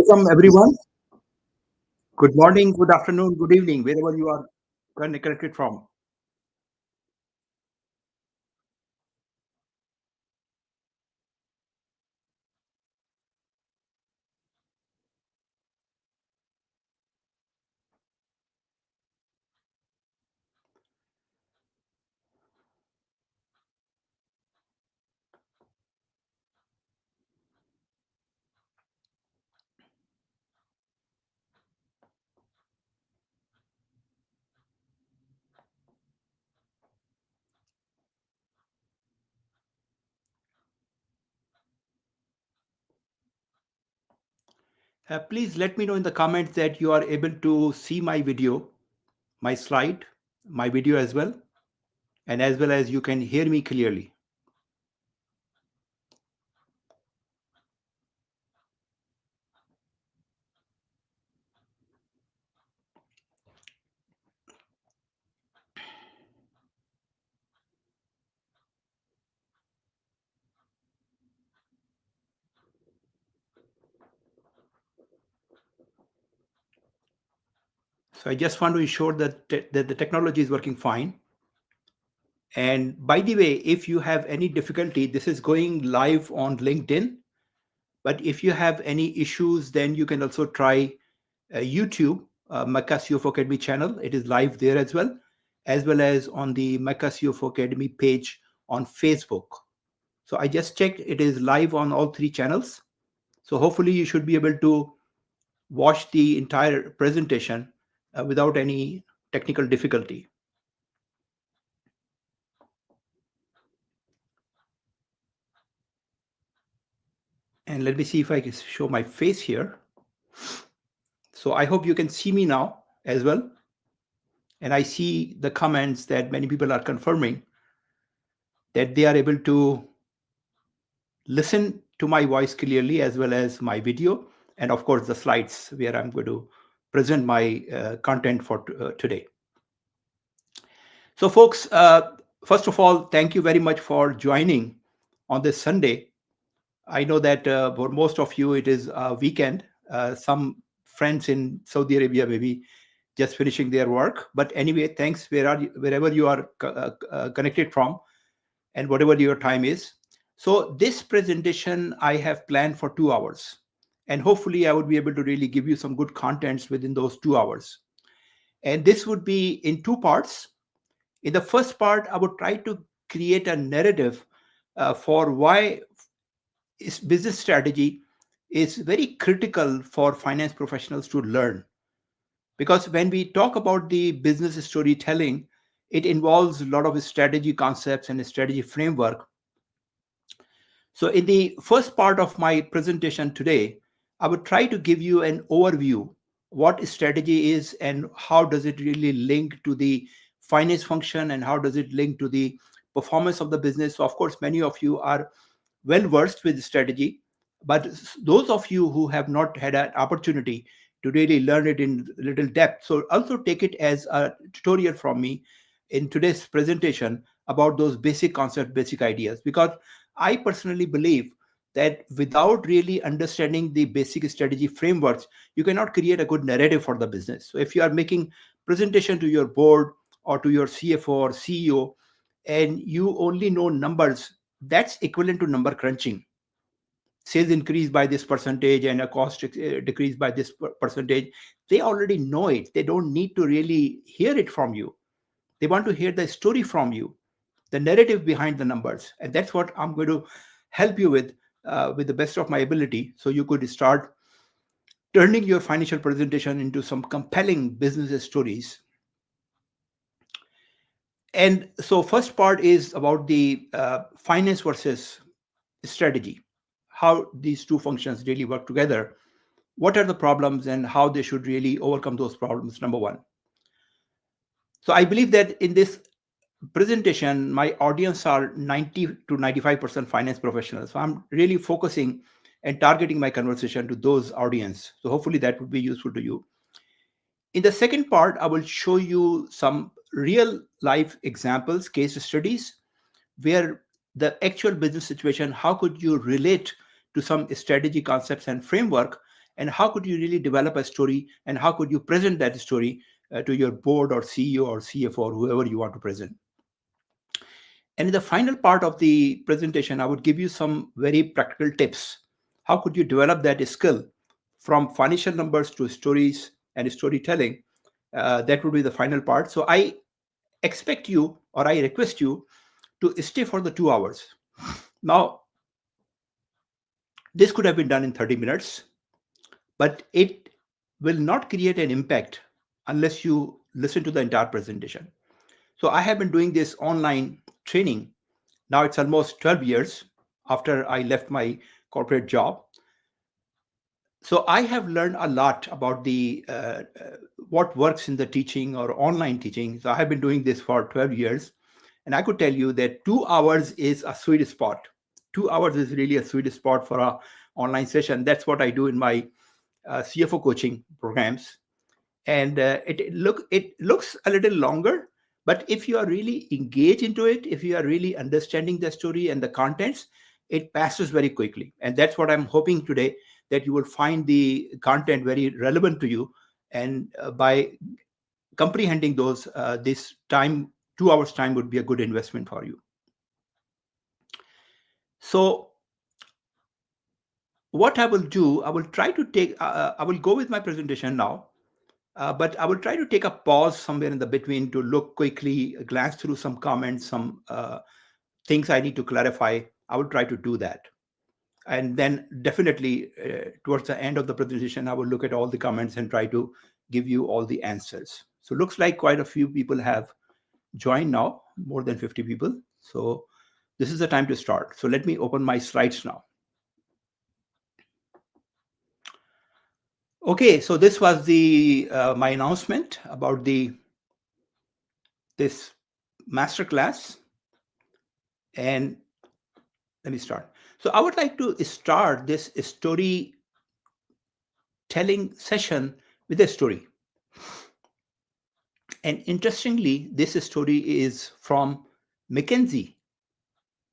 Welcome, everyone. Good morning, good afternoon, good evening, wherever you are connected from. Please let me know in the comments that you are able to see my video, my slide, my video as well, and as well as you can hear me clearly. So I just want to ensure that the technology is working fine. And by the way, if you have any difficulty, this is going live on LinkedIn. But if you have any issues, then you can also try YouTube, Mecca CFO Academy channel. It is live there as well as on the Mecca CFO Academy page on Facebook. So I just checked, it is live on all three channels. So hopefully you should be able to watch the entire presentation without any technical difficulty. And let me see if I can show my face here. So I hope you can see me now as well. And I see the comments that many people are confirming that they are able to listen to my voice clearly as well as my video, and of course the slides where I'm going to present my content for today. So folks, first of all, thank you very much for joining on this Sunday. I know that for most of you it is a weekend. Some friends in Saudi Arabia maybe just finishing their work, but anyway, thanks wherever you are connected from and whatever your time is. So this presentation I have planned for 2 hours, and hopefully I would be able to really give you some good contents within those 2 hours. And this would be in two parts. In the first part, I would try to create a narrative for why business strategy is very critical for finance professionals to learn. Because when we talk about the business storytelling, it involves a lot of strategy concepts and a strategy framework. So in the first part of my presentation today, I would try to give you an overview what strategy is and how does it really link to the finance function and how does it link to the performance of the business. So of course, many of you are well versed with strategy, but those of you who have not had an opportunity to really learn it in little depth, so also take it as a tutorial from me in today's presentation about those basic concepts, basic ideas, because I personally believe that without really understanding the basic strategy frameworks, you cannot create a good narrative for the business. So if you are making presentation to your board or to your CFO or CEO, and you only know numbers, that's equivalent to number crunching. Sales increased by this percentage and a cost decreased by this percentage. They already know it. They don't need to really hear it from you. They want to hear the story from you, the narrative behind the numbers. And that's what I'm going to help you with the best of my ability. So you could start turning your financial presentation into some compelling business stories. And so first part is about the finance versus strategy, how these two functions really work together, what are the problems and how they should really overcome those problems, number one. So I believe that in this presentation, my audience are 90 to 95% finance professionals. So I'm really focusing and targeting my conversation to those audience. So hopefully that would be useful to you. In the second part, I will show you some real life examples, case studies, where the actual business situation, how could you relate to some strategy concepts and framework, and how could you really develop a story, and how could you present that story to your board or CEO or CFO or whoever you want to present. And in the final part of the presentation, I would give you some very practical tips. How could you develop that skill from financial numbers to stories and storytelling? That would be the final part. So I expect you, or I request you, to stay for the 2 hours. Now, this could have been done in 30 minutes, but it will not create an impact unless you listen to the entire presentation. So I have been doing this online training. Now it's almost 12 years after I left my corporate job. So I have learned a lot about the what works in the teaching or online teaching. So I have been doing this for 12 years. And I could tell you that 2 hours is a sweet spot. 2 hours is really a sweet spot for a online session. That's what I do in my CFO coaching programs. And it looks a little longer, but if you are really engaged into it, if you are really understanding the story and the contents, it passes very quickly. And that's what I'm hoping today, that you will find the content very relevant to you. And by comprehending those, this time, 2 hours time would be a good investment for you. So what I will do, I will try to take, I will go with my presentation now, but I will try to take a pause somewhere in the between to look quickly, glance through some comments, some things I need to clarify. I will try to do that. And then definitely towards the end of the presentation, I will look at all the comments and try to give you all the answers. So looks like quite a few people have joined now, more than 50 people. So this is the time to start. So let me open my slides now. Okay, so this was the my announcement about this masterclass. And let me start. So I would like to start this story telling session with a story. And interestingly, this story is from McKinsey,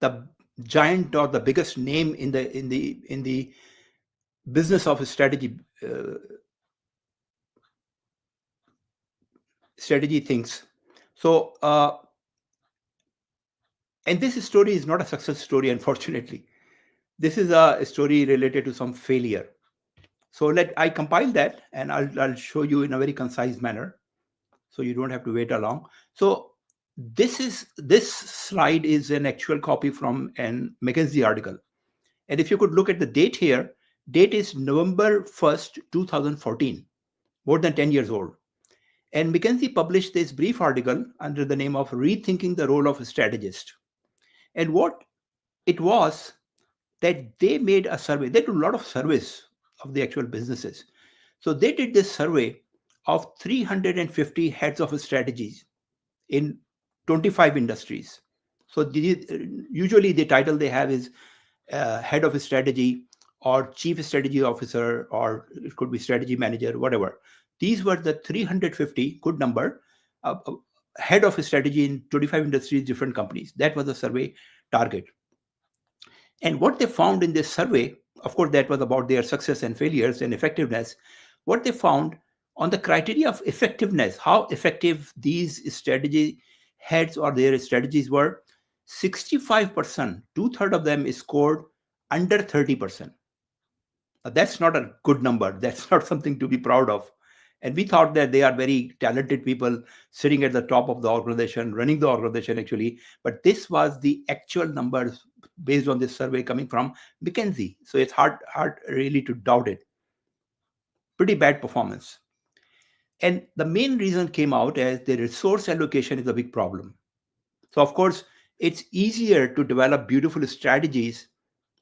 the giant or the biggest name in the business of strategy things. So and this story is not a success story, unfortunately. This is a story related to some failure. So I compile that, and I'll show you in a very concise manner, so you don't have to wait along. So this slide is an actual copy from an McKinsey article. And if you could look at the date here, date is November 1st, 2014, more than 10 years old. And McKinsey published this brief article under the name of Rethinking the Role of a Strategist. And what it was, that they made a survey. They do a lot of surveys of the actual businesses. So they did this survey of 350 heads of strategies in 25 industries. So usually the title they have is head of strategy or chief strategy officer, or it could be strategy manager, whatever. These were the 350, good number, head of strategy in 25 industries, different companies. That was the survey target. And what they found in this survey, of course, that was about their success and failures and effectiveness. What they found on the criteria of effectiveness, how effective these strategy heads or their strategies were, 65%, two-thirds of them scored under 30%. Now, that's not a good number. That's not something to be proud of. And we thought that they are very talented people sitting at the top of the organization, running the organization actually. But this was the actual numbers based on this survey coming from McKinsey. So it's hard really to doubt it. Pretty bad performance. And the main reason came out as the resource allocation is a big problem. So, of course, it's easier to develop beautiful strategies,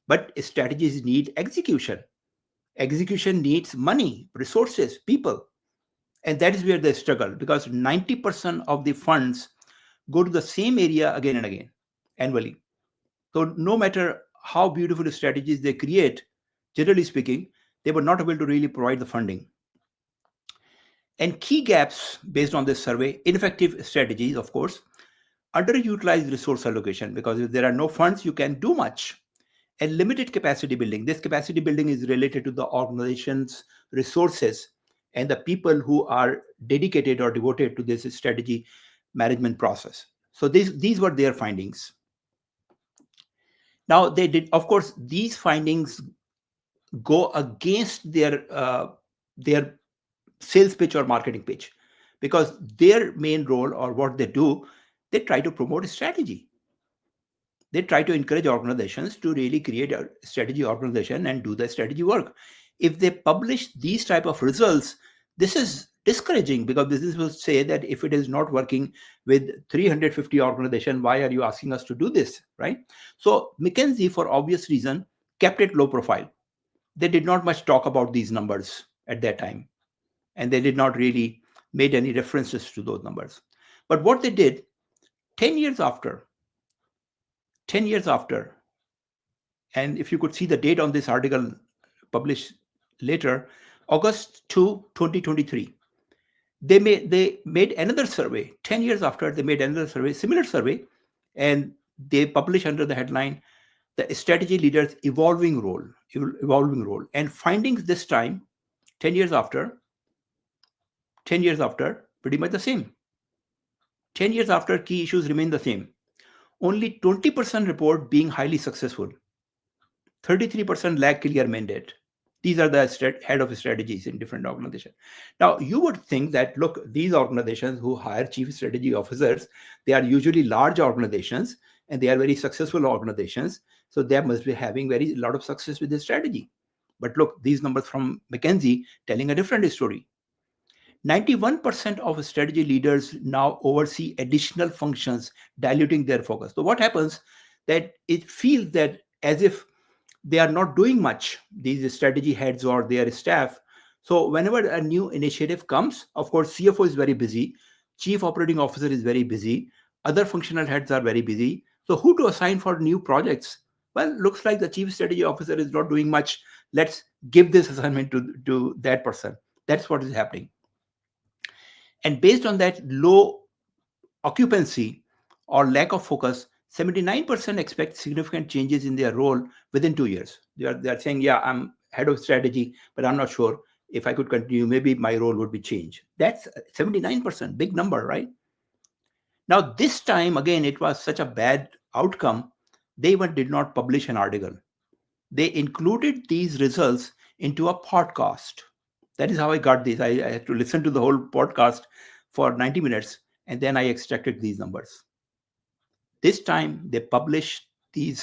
but strategies need execution. Execution needs money, resources, people. And that is where they struggle because 90% of the funds go to the same area again and again annually. So, no matter how beautiful strategies they create, generally speaking, they were not able to really provide the funding. And key gaps based on this survey, ineffective strategies, of course, underutilized resource allocation, because if there are no funds, you can do much. And limited capacity building. This capacity building is related to the organization's resources and the people who are dedicated or devoted to this strategy management process. So these were their findings. Now they did, of course, these findings go against their sales pitch or marketing pitch, because their main role or what they do, they try to promote a strategy. They try to encourage organizations to really create a strategy organization and do the strategy work. If they publish these type of results, this is discouraging, because business will say that if it is not working with 350 organizations, why are you asking us to do this, right? So McKinsey, for obvious reason, kept it low profile. They did not much talk about these numbers at that time, and they did not really made any references to those numbers. But what they did 10 years after, 10 years after, and if you could see the date on this article published later, August 2, 2023, they made another survey. 10 years after, they made another survey, similar survey, and they published under the headline, the strategy leaders evolving role. And findings this time, 10 years after, pretty much the same. 10 years after, key issues remain the same. Only 20% report being highly successful. 33% lack clear mandate. These are the head of strategies in different organizations. Now, you would think that, look, these organizations who hire chief strategy officers, they are usually large organizations and they are very successful organizations. So they must be having very lot of success with this strategy. But look, these numbers from McKinsey telling a different story. 91% of strategy leaders now oversee additional functions, diluting their focus. So what happens that it feels that as if they are not doing much, these strategy heads or their staff. So whenever a new initiative comes, of course, CFO is very busy, chief operating officer is very busy, other functional heads are very busy. So who to assign for new projects? Well, looks like the chief strategy officer is not doing much. Let's give this assignment to that person. That's what is happening. And based on that low occupancy or lack of focus, 79% expect significant changes in their role within 2 years. They are saying, yeah, I'm head of strategy, but I'm not sure if I could continue, maybe my role would be changed. That's 79%, big number, right? Now, this time, again, it was such a bad outcome, they even did not publish an article. They included these results into a podcast. That is how I got this. I had to listen to the whole podcast for 90 minutes, and then I extracted these numbers. This time they published in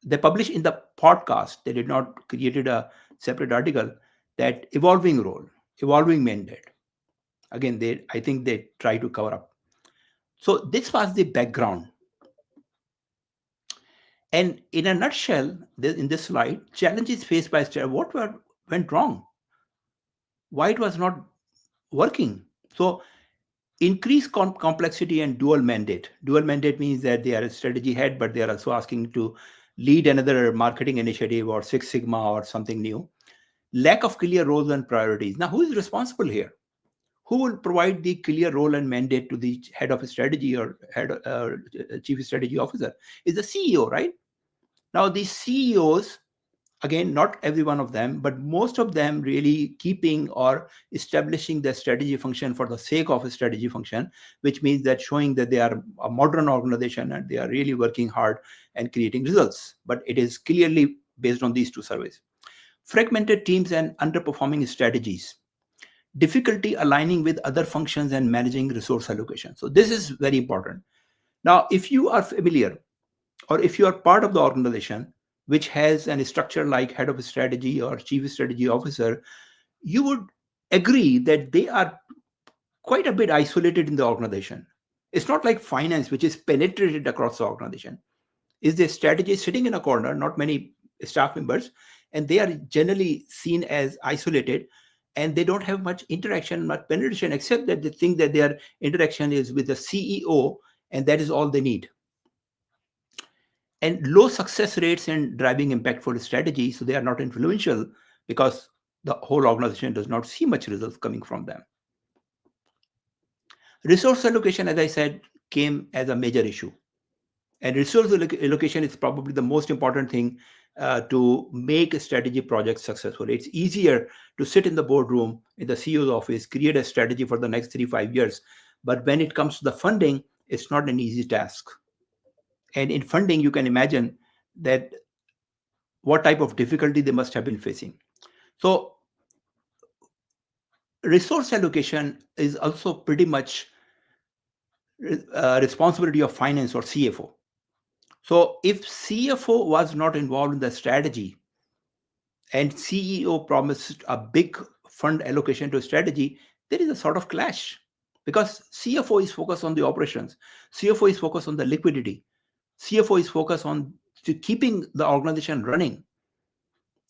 the podcast. They did not created a separate article, that evolving role, evolving mandate. Again, I think they try to cover up. So this was the background. And in a nutshell, in this slide, challenges faced by what went wrong, why it was not working. So increased complexity and dual mandate. Dual mandate means that they are a strategy head, but they are also asking to lead another marketing initiative or Six Sigma or something new. Lack of clear roles and priorities. Now, who is responsible here? Who will provide the clear role and mandate to the head of strategy or chief strategy officer? Is the CEO, right? Now, these CEOs again, not every one of them, but most of them really keeping or establishing their strategy function for the sake of a strategy function, which means that showing that they are a modern organization and they are really working hard and creating results. But it is clearly based on these two surveys. Fragmented teams and underperforming strategies, difficulty aligning with other functions and managing resource allocation. So this is very important. Now, if you are familiar or if you are part of the organization which has a structure like head of strategy or chief strategy officer, you would agree that they are quite a bit isolated in the organization. It's not like finance, which is penetrated across the organization. Is the strategy sitting in a corner, not many staff members, and they are generally seen as isolated, and they don't have much interaction, much penetration, except that they think that their interaction is with the CEO, and that is all they need. And low success rates in driving impactful strategy, so they are not influential because the whole organization does not see much results coming from them. Resource allocation, as I said, came as a major issue. And resource allocation is probably the most important thing to make a strategy project successful. It's easier to sit in the boardroom, in the CEO's office, create a strategy for the next 3-5 years. But when it comes to the funding, it's not an easy task. And in funding, you can imagine that what type of difficulty they must have been facing. So resource allocation is also pretty much responsibility of finance or CFO. So if CFO was not involved in the strategy and CEO promised a big fund allocation to strategy, there is a sort of clash because CFO is focused on the operations, CFO is focused on the liquidity, CFO is focused on keeping the organization running.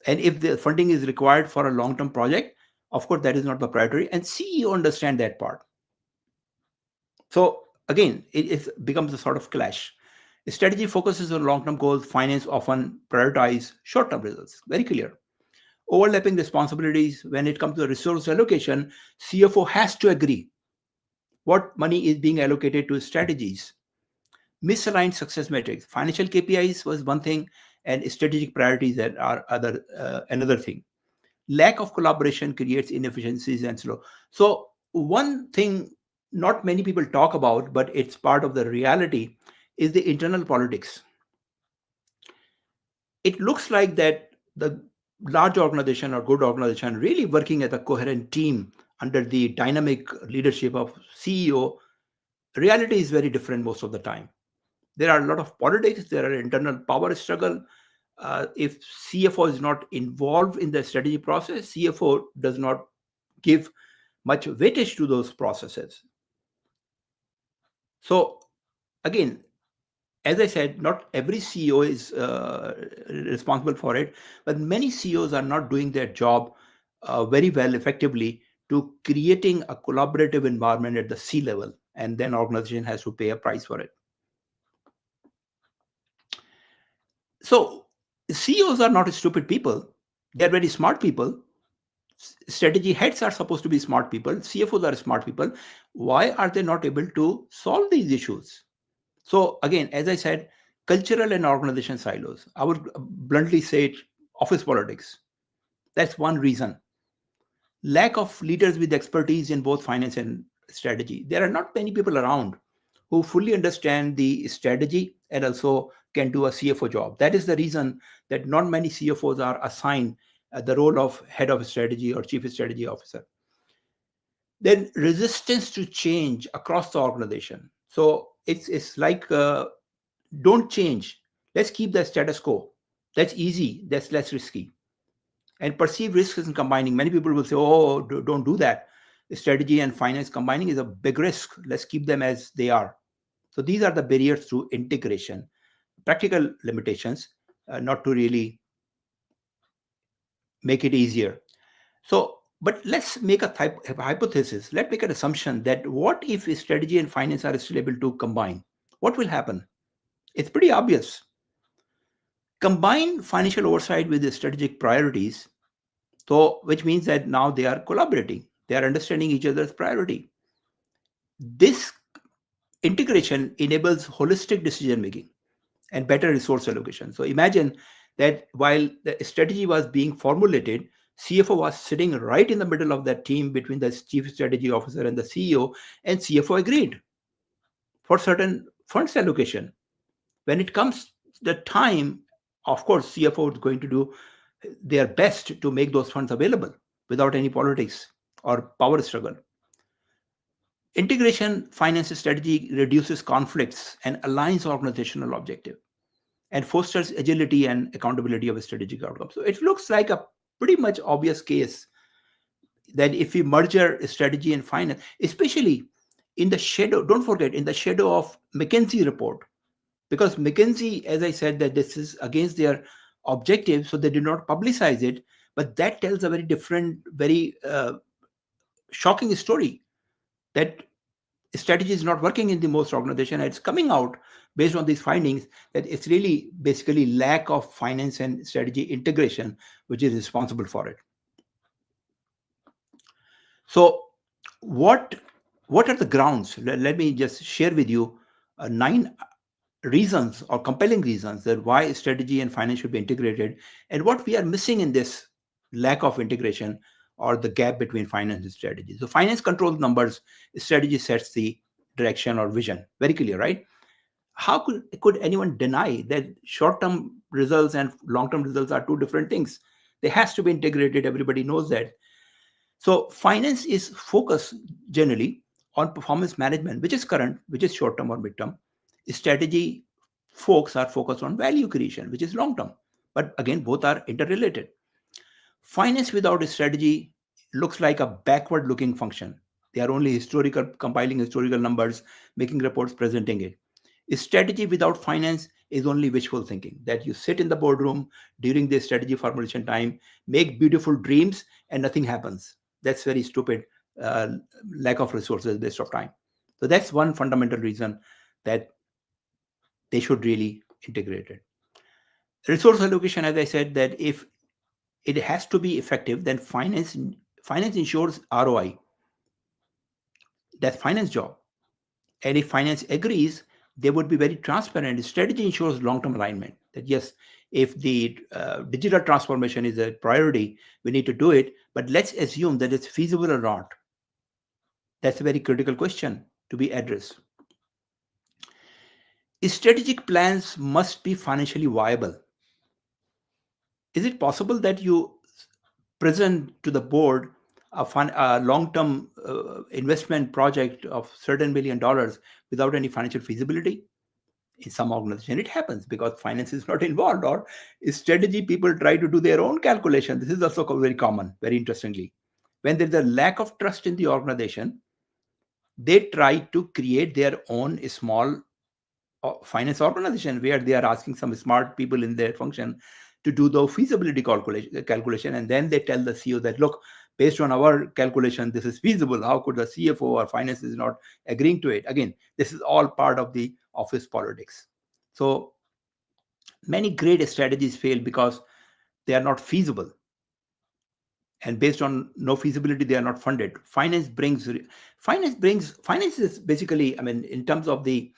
And if the funding is required for a long-term project, of course, that is not the priority, and CEO understand that part. So again, it becomes a sort of clash. Strategy focuses on long-term goals. Finance often prioritize short-term results. Very clear. Overlapping responsibilities when it comes to resource allocation, CFO has to agree what money is being allocated to strategies. Misaligned success metrics. Financial KPIs was one thing, and strategic priorities are another thing. Lack of collaboration creates inefficiencies and slow. So one thing not many people talk about, but it's part of the reality, is the internal politics. It looks like that the large organization or good organization really working as a coherent team under the dynamic leadership of CEO, reality is very different most of the time. There are a lot of politics, there are internal power struggle. If CFO is not involved in the strategy process, CFO does not give much weightage to those processes. So again, as I said, not every CEO is responsible for it, but many CEOs are not doing their job very well, effectively, to creating a collaborative environment at the C level, and then organization has to pay a price for it. So CEOs are not stupid people; they are very smart people. Strategy heads are supposed to be smart people. CFOs are smart people. Why are they not able to solve these issues? So again, as I said, cultural and organization silos. I would bluntly say it, office politics. That's one reason. Lack of leaders with expertise in both finance and strategy. There are not many people around who fully understand the strategy and also can do a CFO job. That is the reason that not many CFOs are assigned the role of head of strategy or chief strategy officer. Then resistance to change across the organization. So it's like don't change. Let's keep the status quo. That's easy. That's less risky. And perceived risks in combining. Many people will say, "Oh, don't do that. Strategy and finance combining is a big risk. Let's keep them as they are." So these are the barriers to integration. Practical limitations, not to really make it easier. So, but let's make a hypothesis. Let's make an assumption that what if strategy and finance are still able to combine? What will happen? It's pretty obvious. Combine financial oversight with the strategic priorities, so which means that now they are collaborating, they are understanding each other's priority. This integration enables holistic decision making and better resource allocation. So imagine that while the strategy was being formulated, CFO was sitting right in the middle of that team between the chief strategy officer and the CEO, and CFO agreed for certain funds allocation. When it comes the time, of course, CFO is going to do their best to make those funds available without any politics or power struggle. Integration finance strategy reduces conflicts and aligns organizational objective and fosters agility and accountability of a strategic outcome. So it looks like a pretty much obvious case that if we merge strategy and finance, especially in the shadow, don't forget, in the shadow of McKinsey report, because McKinsey, as I said, that this is against their objective, so they did not publicize it. But that tells a very different, very shocking story that strategy is not working in the most organization. It's coming out based on these findings that it's really basically lack of finance and strategy integration which is responsible for it. So what are the grounds? Let me just share with you 9 reasons or compelling reasons that why strategy and finance should be integrated and what we are missing in this lack of integration or the gap between finance and strategy. So finance controls numbers, strategy sets the direction or vision. Very clear, right? How could anyone deny that short-term results and long-term results are two different things? They has to be integrated. Everybody knows that. So finance is focused generally on performance management, which is current, which is short-term or mid-term. Strategy folks are focused on value creation, which is long-term. But again, both are interrelated. Finance without a strategy looks like a backward-looking function. They are only compiling historical numbers, making reports, presenting it. A strategy without finance is only wishful thinking, that you sit in the boardroom during the strategy formulation time, make beautiful dreams, and nothing happens. That's very stupid, lack of resources, waste of time. So that's one fundamental reason that they should really integrate it. Resource allocation, as I said, that if it has to be effective, then finance ensures ROI. That's finance job. And if finance agrees, they would be very transparent. Strategy ensures long-term alignment. That yes, if the digital transformation is a priority, we need to do it. But let's assume that it's feasible or not. That's a very critical question to be addressed. Strategic plans must be financially viable. Is it possible that you present to the board a long-term investment project of certain $1 million without any financial feasibility? In some organization, it happens because finance is not involved, or strategy people try to do their own calculation. This is also very common, very interestingly. When there's a lack of trust in the organization, they try to create their own small finance organization where they are asking some smart people in their function to do the feasibility calculation, and then they tell the CEO that, look, based on our calculation, this is feasible. How could the CFO or finance is not agreeing to it? Again, this is all part of the office politics. So many great strategies fail because they are not feasible, and based on no feasibility, they are not funded. Finance is basically, I mean, in terms of the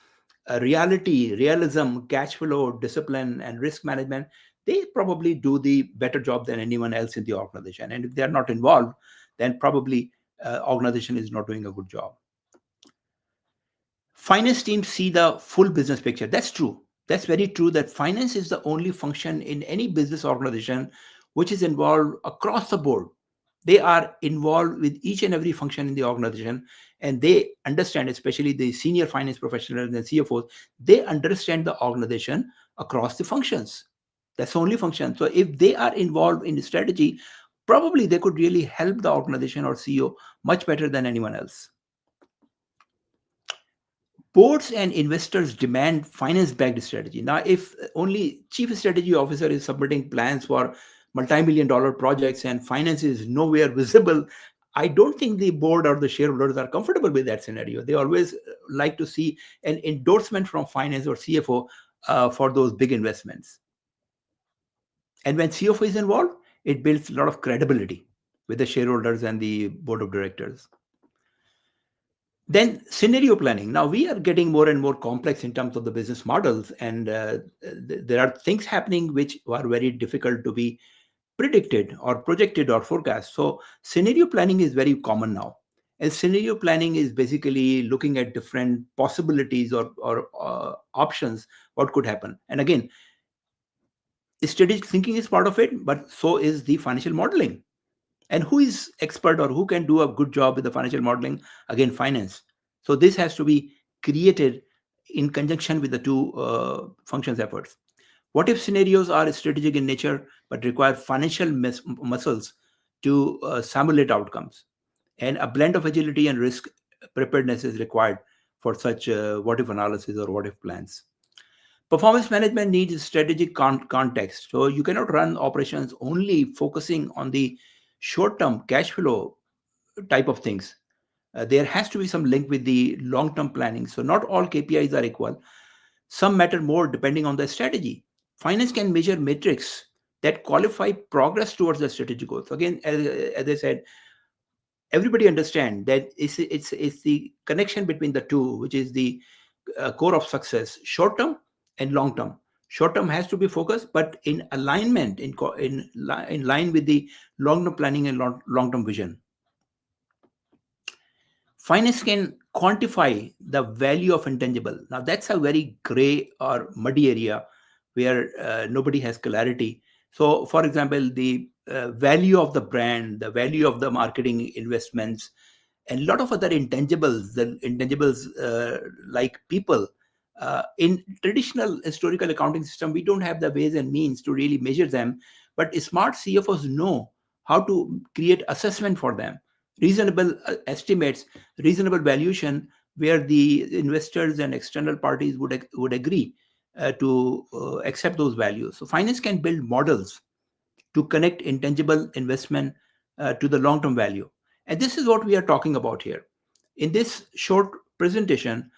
realism, cash flow, discipline, and risk management, they probably do the better job than anyone else in the organization. And if they are not involved, then probably organization is not doing a good job. Finance teams see the full business picture. That's true. That's very true that finance is the only function in any business organization which is involved across the board. They are involved with each and every function in the organization, and they understand, especially the senior finance professionals and CFOs, they understand the organization across the functions. That's the only function. So if they are involved in the strategy, probably they could really help the organization or CEO much better than anyone else. Boards and investors demand finance-backed strategy. Now, if only chief strategy officer is submitting plans for multi-million-dollar projects and finance is nowhere visible, I don't think the board or the shareholders are comfortable with that scenario. They always like to see an endorsement from finance or CFO for those big investments. And when CFO is involved, it builds a lot of credibility with the shareholders and the board of directors. Then scenario planning. Now we are getting more and more complex in terms of the business models, and there are things happening which are very difficult to be predicted or projected or forecast. So scenario planning is very common now. And scenario planning is basically looking at different possibilities or options, what could happen. And again, strategic thinking is part of it, but so is the financial modeling. And who is expert or who can do a good job with the financial modeling? Again, finance. So this has to be created in conjunction with the two functions efforts. What if scenarios are strategic in nature but require financial muscles to simulate outcomes? And a blend of agility and risk preparedness is required for such what if analysis or what if plans. Performance management needs strategic context. So you cannot run operations only focusing on the short term cash flow type of things. There has to be some link with the long term planning. So not all KPIs are equal. Some matter more depending on the strategy. Finance can measure metrics that qualify progress towards the strategic goals. Again, as I said, everybody understand that it's the connection between the two, which is the core of success, short term and long term. Short term has to be focused, but in alignment, in line with the long term planning and long term vision. Finance can quantify the value of intangible. Now that's a very gray or muddy area where nobody has clarity. So for example, the value of the brand, the value of the marketing investments, and a lot of other intangibles, the intangibles like people. In traditional historical accounting system, we don't have the ways and means to really measure them, but smart CFOs know how to create assessment for them, reasonable estimates, reasonable valuation, where the investors and external parties would agree to accept those values. So finance can build models to connect intangible investment to the long-term value. And this is what we are talking about here. In this short presentation,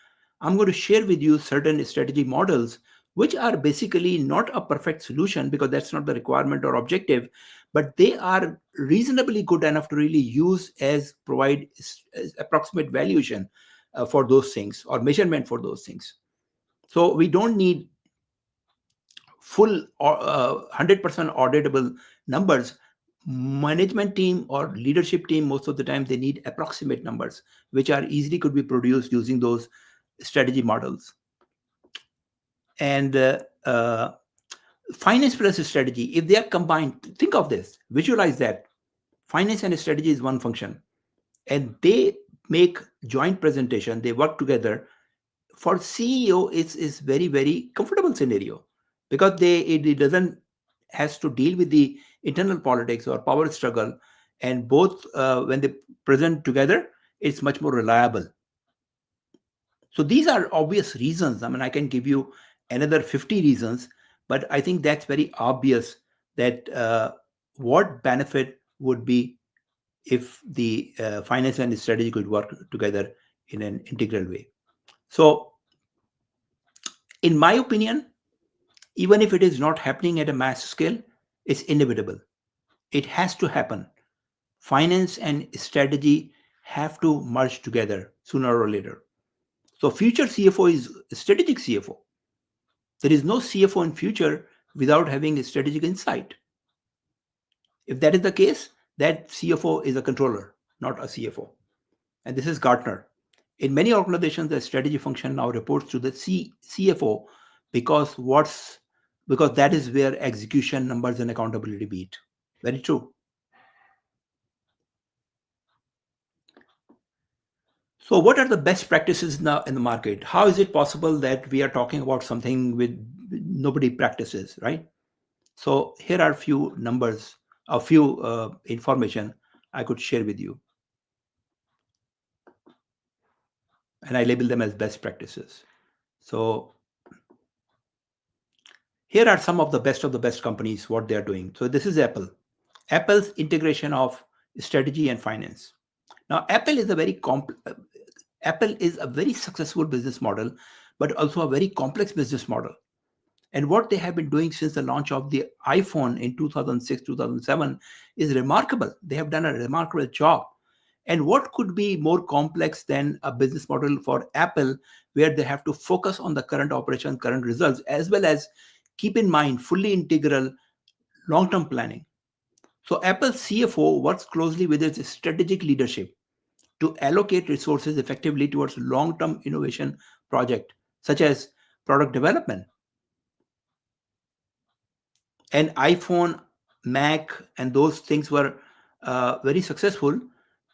I'm going to share with you certain strategy models, which are basically not a perfect solution because that's not the requirement or objective, but they are reasonably good enough to really use as provide as approximate valuation for those things or measurement for those things. So we don't need full 100% auditable numbers. Management team or leadership team, most of the time they need approximate numbers which are easily could be produced using those strategy models. And finance plus strategy, if they are combined, think of this, visualize that finance and strategy is one function and they make joint presentation, they work together. For CEO, it's very, very comfortable scenario because it doesn't has to deal with the internal politics or power struggle, and both when they present together, it's much more reliable. So these are obvious reasons. I mean, I can give you another 50 reasons, but I think that's very obvious that what benefit would be if the finance and strategy could work together in an integral way. So in my opinion, even if it is not happening at a mass scale, it's inevitable. It has to happen. Finance and strategy have to merge together sooner or later. So future CFO is a strategic CFO. There is no CFO in future without having a strategic insight. If that is the case, that CFO is a controller, not a CFO. And this is Gartner. In many organizations, the strategy function now reports to the CFO because that is where execution, numbers, and accountability meet. Very true. So what are the best practices now in the market? How is it possible that we are talking about something with nobody practices, right? So here are a few numbers, a few information I could share with you. And I label them as best practices. So here are some of the best companies, what they are doing. So this is Apple. Apple's integration of strategy and finance. Now, Apple is a very successful business model, but also a very complex business model. And what they have been doing since the launch of the iPhone in 2006, 2007 is remarkable. They have done a remarkable job. And what could be more complex than a business model for Apple, where they have to focus on the current operation, current results, as well as keep in mind fully integral long-term planning. So Apple's CFO works closely with its strategic leadership to allocate resources effectively towards long-term innovation projects, such as product development. And iPhone, Mac, and those things were very successful.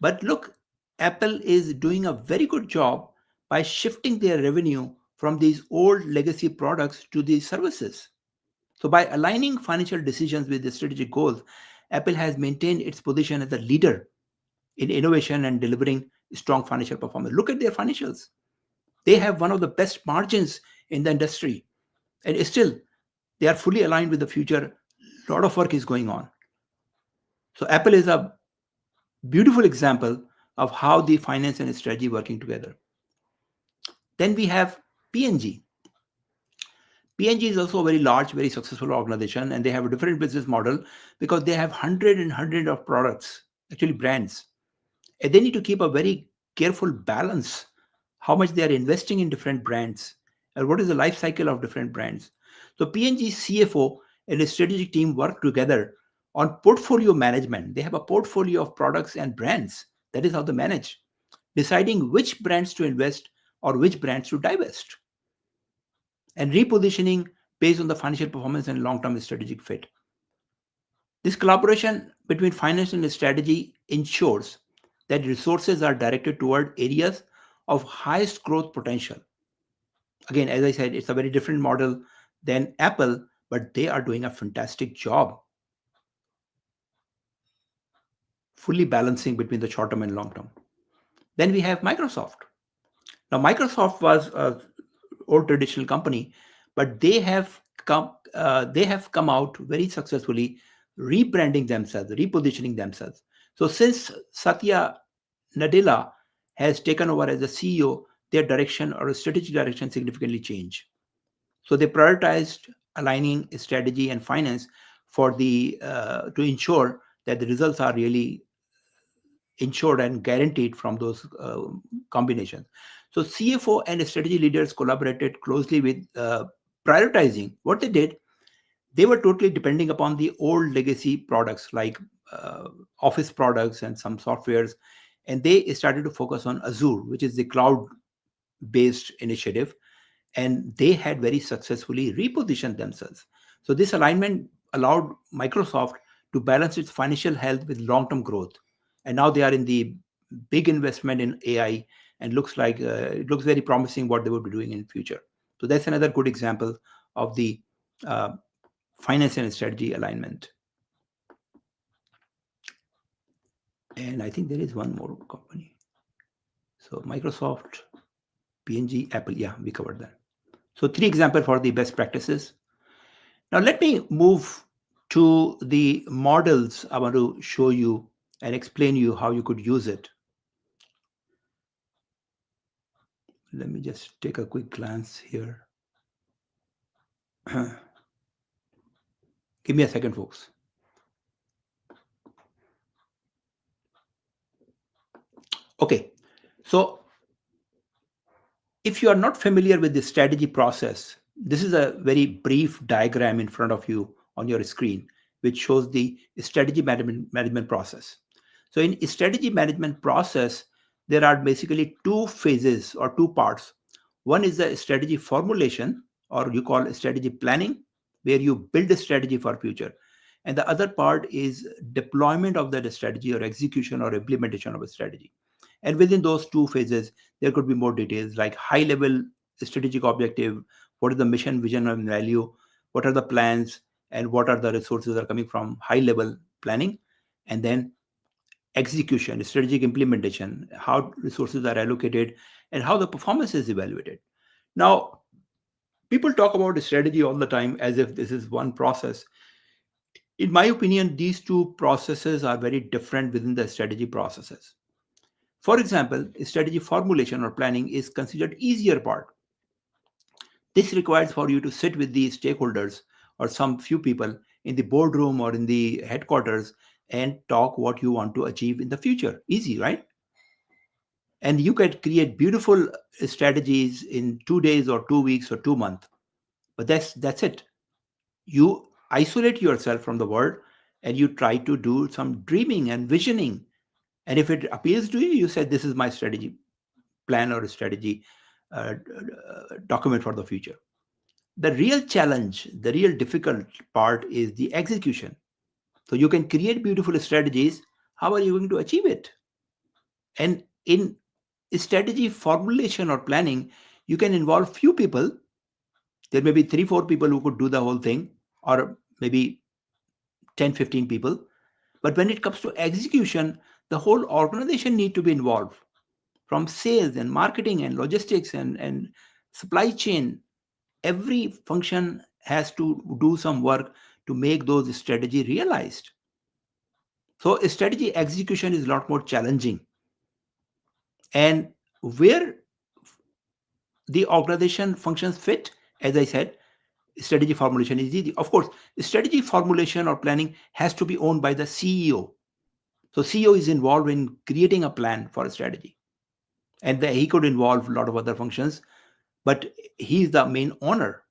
But look, Apple is doing a very good job by shifting their revenue from these old legacy products to these services. So, by aligning financial decisions with the strategic goals, Apple has maintained its position as a leader in innovation and delivering strong financial performance. Look at their financials. They have one of the best margins in the industry, and still they are fully aligned with the future. A lot of work is going on. So Apple is a beautiful example of how the finance and strategy working together. Then we have P&G. P&G is also a very large, very successful organization, and they have a different business model because they have hundred of products, actually brands. And they need to keep a very careful balance how much they are investing in different brands and what is the life cycle of different brands. So P&G CFO and a strategic team work together on portfolio management. They have a portfolio of products and brands. That is how they manage, deciding which brands to invest or which brands to divest, and repositioning based on the financial performance and long-term strategic fit. This collaboration between finance and strategy ensures that resources are directed toward areas of highest growth potential. Again, as I said, it's a very different model than Apple, but they are doing a fantastic job fully balancing between the short term and long term. Then we have Microsoft. Now, Microsoft was an old traditional company, but they have come out very successfully, rebranding themselves, repositioning themselves. So since Satya Nadella has taken over as the CEO, their direction or strategic direction significantly changed. So they prioritized aligning strategy and finance for the to ensure that the results are really ensured and guaranteed from those combinations. So CFO and strategy leaders collaborated closely with prioritizing. What they did, they were totally depending upon the old legacy products like Office products and some softwares, and they started to focus on Azure, which is the cloud-based initiative, and they had very successfully repositioned themselves. So this alignment allowed Microsoft to balance its financial health with long-term growth, and now they are in the big investment in AI, and it looks very promising what they will be doing in the future. So that's another good example of the uh, finance and strategy alignment. And I think there is one more company. So Microsoft, P&G, Apple. Yeah, we covered that. So 3 examples for the best practices. Now let me move to the models I want to show you and explain you how you could use it. Let me just take a quick glance here. Give me a second, folks. Okay, so if you are not familiar with the strategy process, this is a very brief diagram in front of you on your screen, which shows the strategy management process. So in strategy management process, there are basically 2 phases or 2 parts. One is the strategy formulation, or you call strategy planning, where you build a strategy for future. And the other part is deployment of that strategy or execution or implementation of a strategy. And within those 2 phases, there could be more details like high level strategic objective, what is the mission, vision, and value, what are the plans, and what are the resources that are coming from high level planning, and then execution, strategic implementation, how resources are allocated, and how the performance is evaluated. Now, people talk about strategy all the time as if this is one process. In my opinion, these 2 processes are very different within the strategy processes. For example, strategy formulation or planning is considered easier part. This requires for you to sit with the stakeholders or some few people in the boardroom or in the headquarters and talk what you want to achieve in the future. Easy, right? And you can create beautiful strategies in 2 days or 2 weeks or 2 months. But that's it. You isolate yourself from the world and you try to do some dreaming and visioning. And if it appeals to you, you say, this is my strategy plan or a strategy document for the future. The real challenge, the real difficult part is the execution. So you can create beautiful strategies. How are you going to achieve it? And in strategy formulation or planning, you can involve few people. There may be 3 4 people who could do the whole thing, or maybe 10 15 people. But when it comes to execution, the whole organization need to be involved, from sales and marketing and logistics and supply chain. Every function has to do some work to make those strategy realized. So strategy execution is a lot more challenging. And where the organization functions fit, as I said, strategy formulation is easy. Of course, strategy formulation or planning has to be owned by the CEO. So CEO is involved in creating a plan for a strategy. And he could involve a lot of other functions, but he's the main owner.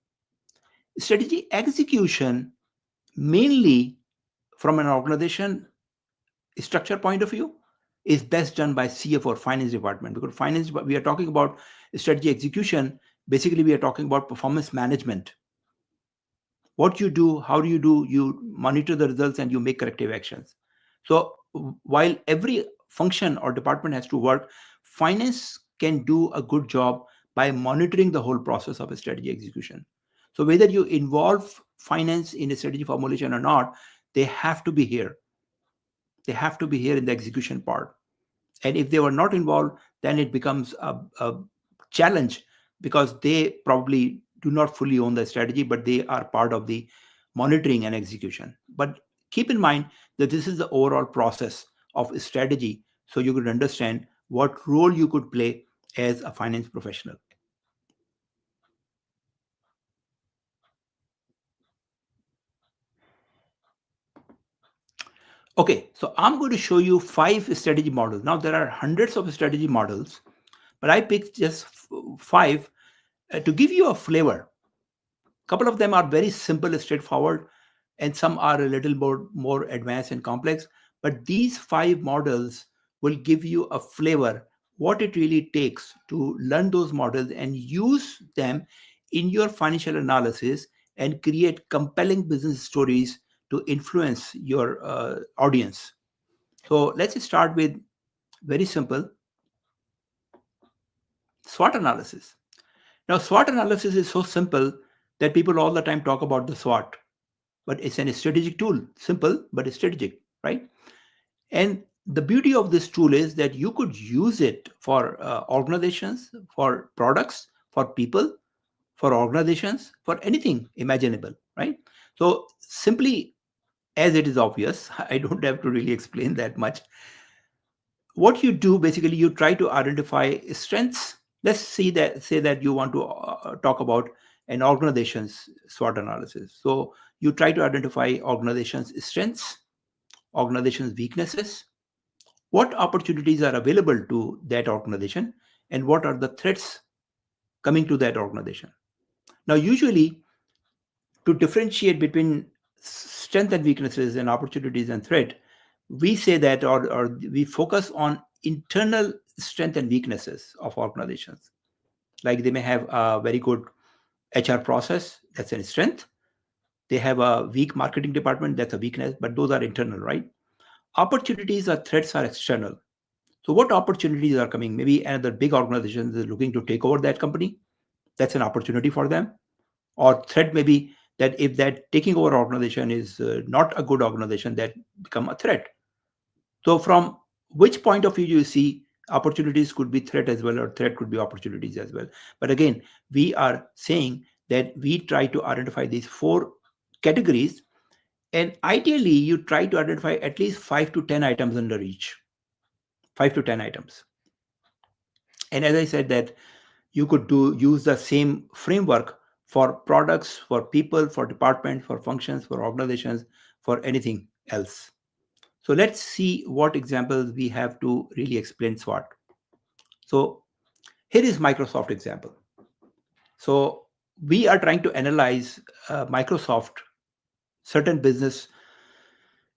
Strategy execution, mainly from an organization structure point of view, is best done by CFO or finance department, because finance, we are talking about strategy execution. Basically, we are talking about performance management. What you do, how do, you monitor the results and you make corrective actions. So while every function or department has to work, finance can do a good job by monitoring the whole process of a strategy execution. So whether you involve finance in a strategy formulation or not, they have to be here. They have to be here in the execution part. And if they were not involved, then it becomes a challenge, because they probably do not fully own the strategy, but they are part of the monitoring and execution. But keep in mind that this is the overall process of strategy, so you could understand what role you could play as a finance professional. Okay, so I'm going to show you 5 strategy models. Now, there are hundreds of strategy models, but I picked just 5 to give you a flavor. A couple of them are very simple, straightforward, and some are a little more advanced and complex. But these 5 models will give you a flavor what it really takes to learn those models and use them in your financial analysis and create compelling business stories to influence your audience. So let's start with very simple SWOT analysis. Now, SWOT analysis is so simple that people all the time talk about the SWOT, but it's a strategic tool. Simple, but it's strategic, right? And the beauty of this tool is that you could use it for organizations, for products, for people, for organizations, for anything imaginable, right? So simply, as it is obvious, I don't have to really explain that much. What you do, basically, you try to identify strengths. Let's say that you want to talk about an organization's SWOT analysis. So you try to identify organization's strengths, organization's weaknesses, what opportunities are available to that organization, and what are the threats coming to that organization. Now, usually, to differentiate between strength and weaknesses and opportunities and threat, we say that, or we focus on internal strength and weaknesses of organizations. Like, they may have a very good HR process, that's a strength. They have a weak marketing department, that's a weakness, but those are internal, right? Opportunities or threats are external. So what opportunities are coming? Maybe another big organization is looking to take over that company. That's an opportunity for them. Or threat may be that if that taking over organization is not a good organization, that become a threat. So from which point of view you see, opportunities could be threat as well, or threat could be opportunities as well. But again, we are saying that we try to identify these 4 categories, and ideally you try to identify at least 5 to 10 items under each. 5 to 10 items. And as I said, that you could use the same framework for products, for people, for departments, for functions, for organizations, for anything else. So let's see what examples we have to really explain SWOT. So here is Microsoft example. So we are trying to analyze Microsoft certain business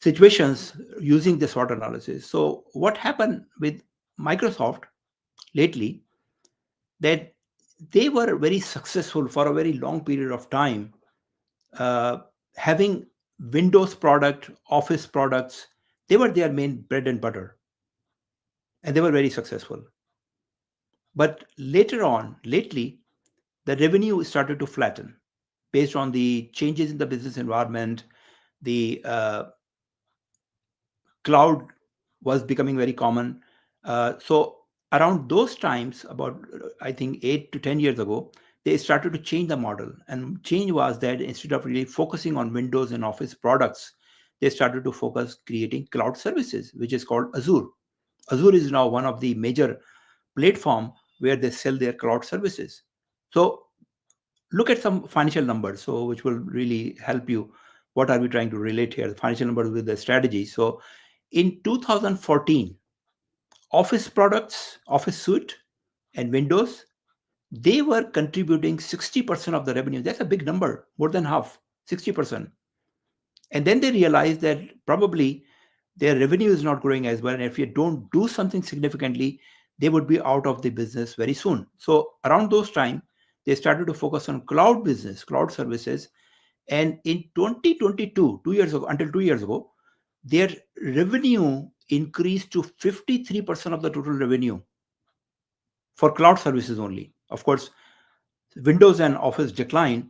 situations using the SWOT analysis. So what happened with Microsoft lately, that they were very successful for a very long period of time, uh, having Windows product, Office products. They were their main bread and butter, and they were very successful. But later on, lately, the revenue started to flatten based on the changes in the business environment. The cloud was becoming very common. So around those times, about I think 8 to 10 years ago, they started to change the model. And change was that instead of really focusing on Windows and Office products, they started to focus creating cloud services, which is called Azure. Azure is now one of the major platform where they sell their cloud services. So look at some financial numbers, so which will really help you. What are we trying to relate here? The financial numbers with the strategy. So in 2014, Office products, Office Suite, and Windows, they were contributing 60% of the revenue. That's a big number, more than half, 60%. And then they realized that probably their revenue is not growing as well. And if you don't do something significantly, they would be out of the business very soon. So around those time, they started to focus on cloud business, cloud services. And in 2022, 2 years ago, until 2 years ago, their revenue increased to 53% of the total revenue for cloud services only. Of course, Windows and Office declined,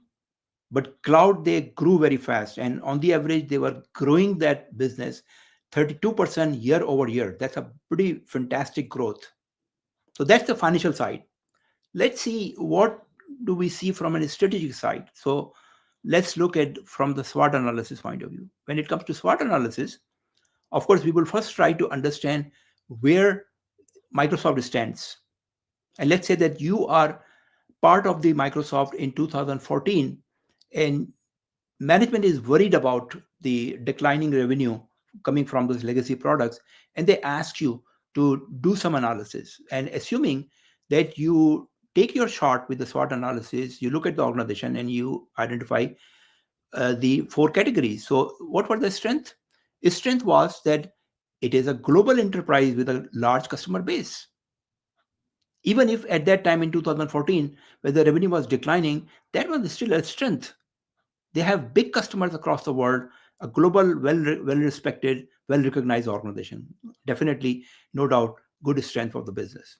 but cloud, they grew very fast. And on the average, they were growing that business 32% year over year. That's a pretty fantastic growth. So that's the financial side. Let's see what do we see from a strategic side. So let's look at from the SWOT analysis point of view. When it comes to SWOT analysis, of course, we will first try to understand where Microsoft stands. And let's say that you are part of the Microsoft in 2014, and management is worried about the declining revenue coming from those legacy products, and they ask you to do some analysis. And assuming that you take your shot with the SWOT analysis, you look at the organization and you identify the four categories. So what were the strength? Its strength was that it is a global enterprise with a large customer base. Even if at that time in 2014, when the revenue was declining, that was still a strength. They have big customers across the world, a global, well respected, well recognized organization. Definitely, no doubt, good strength of the business.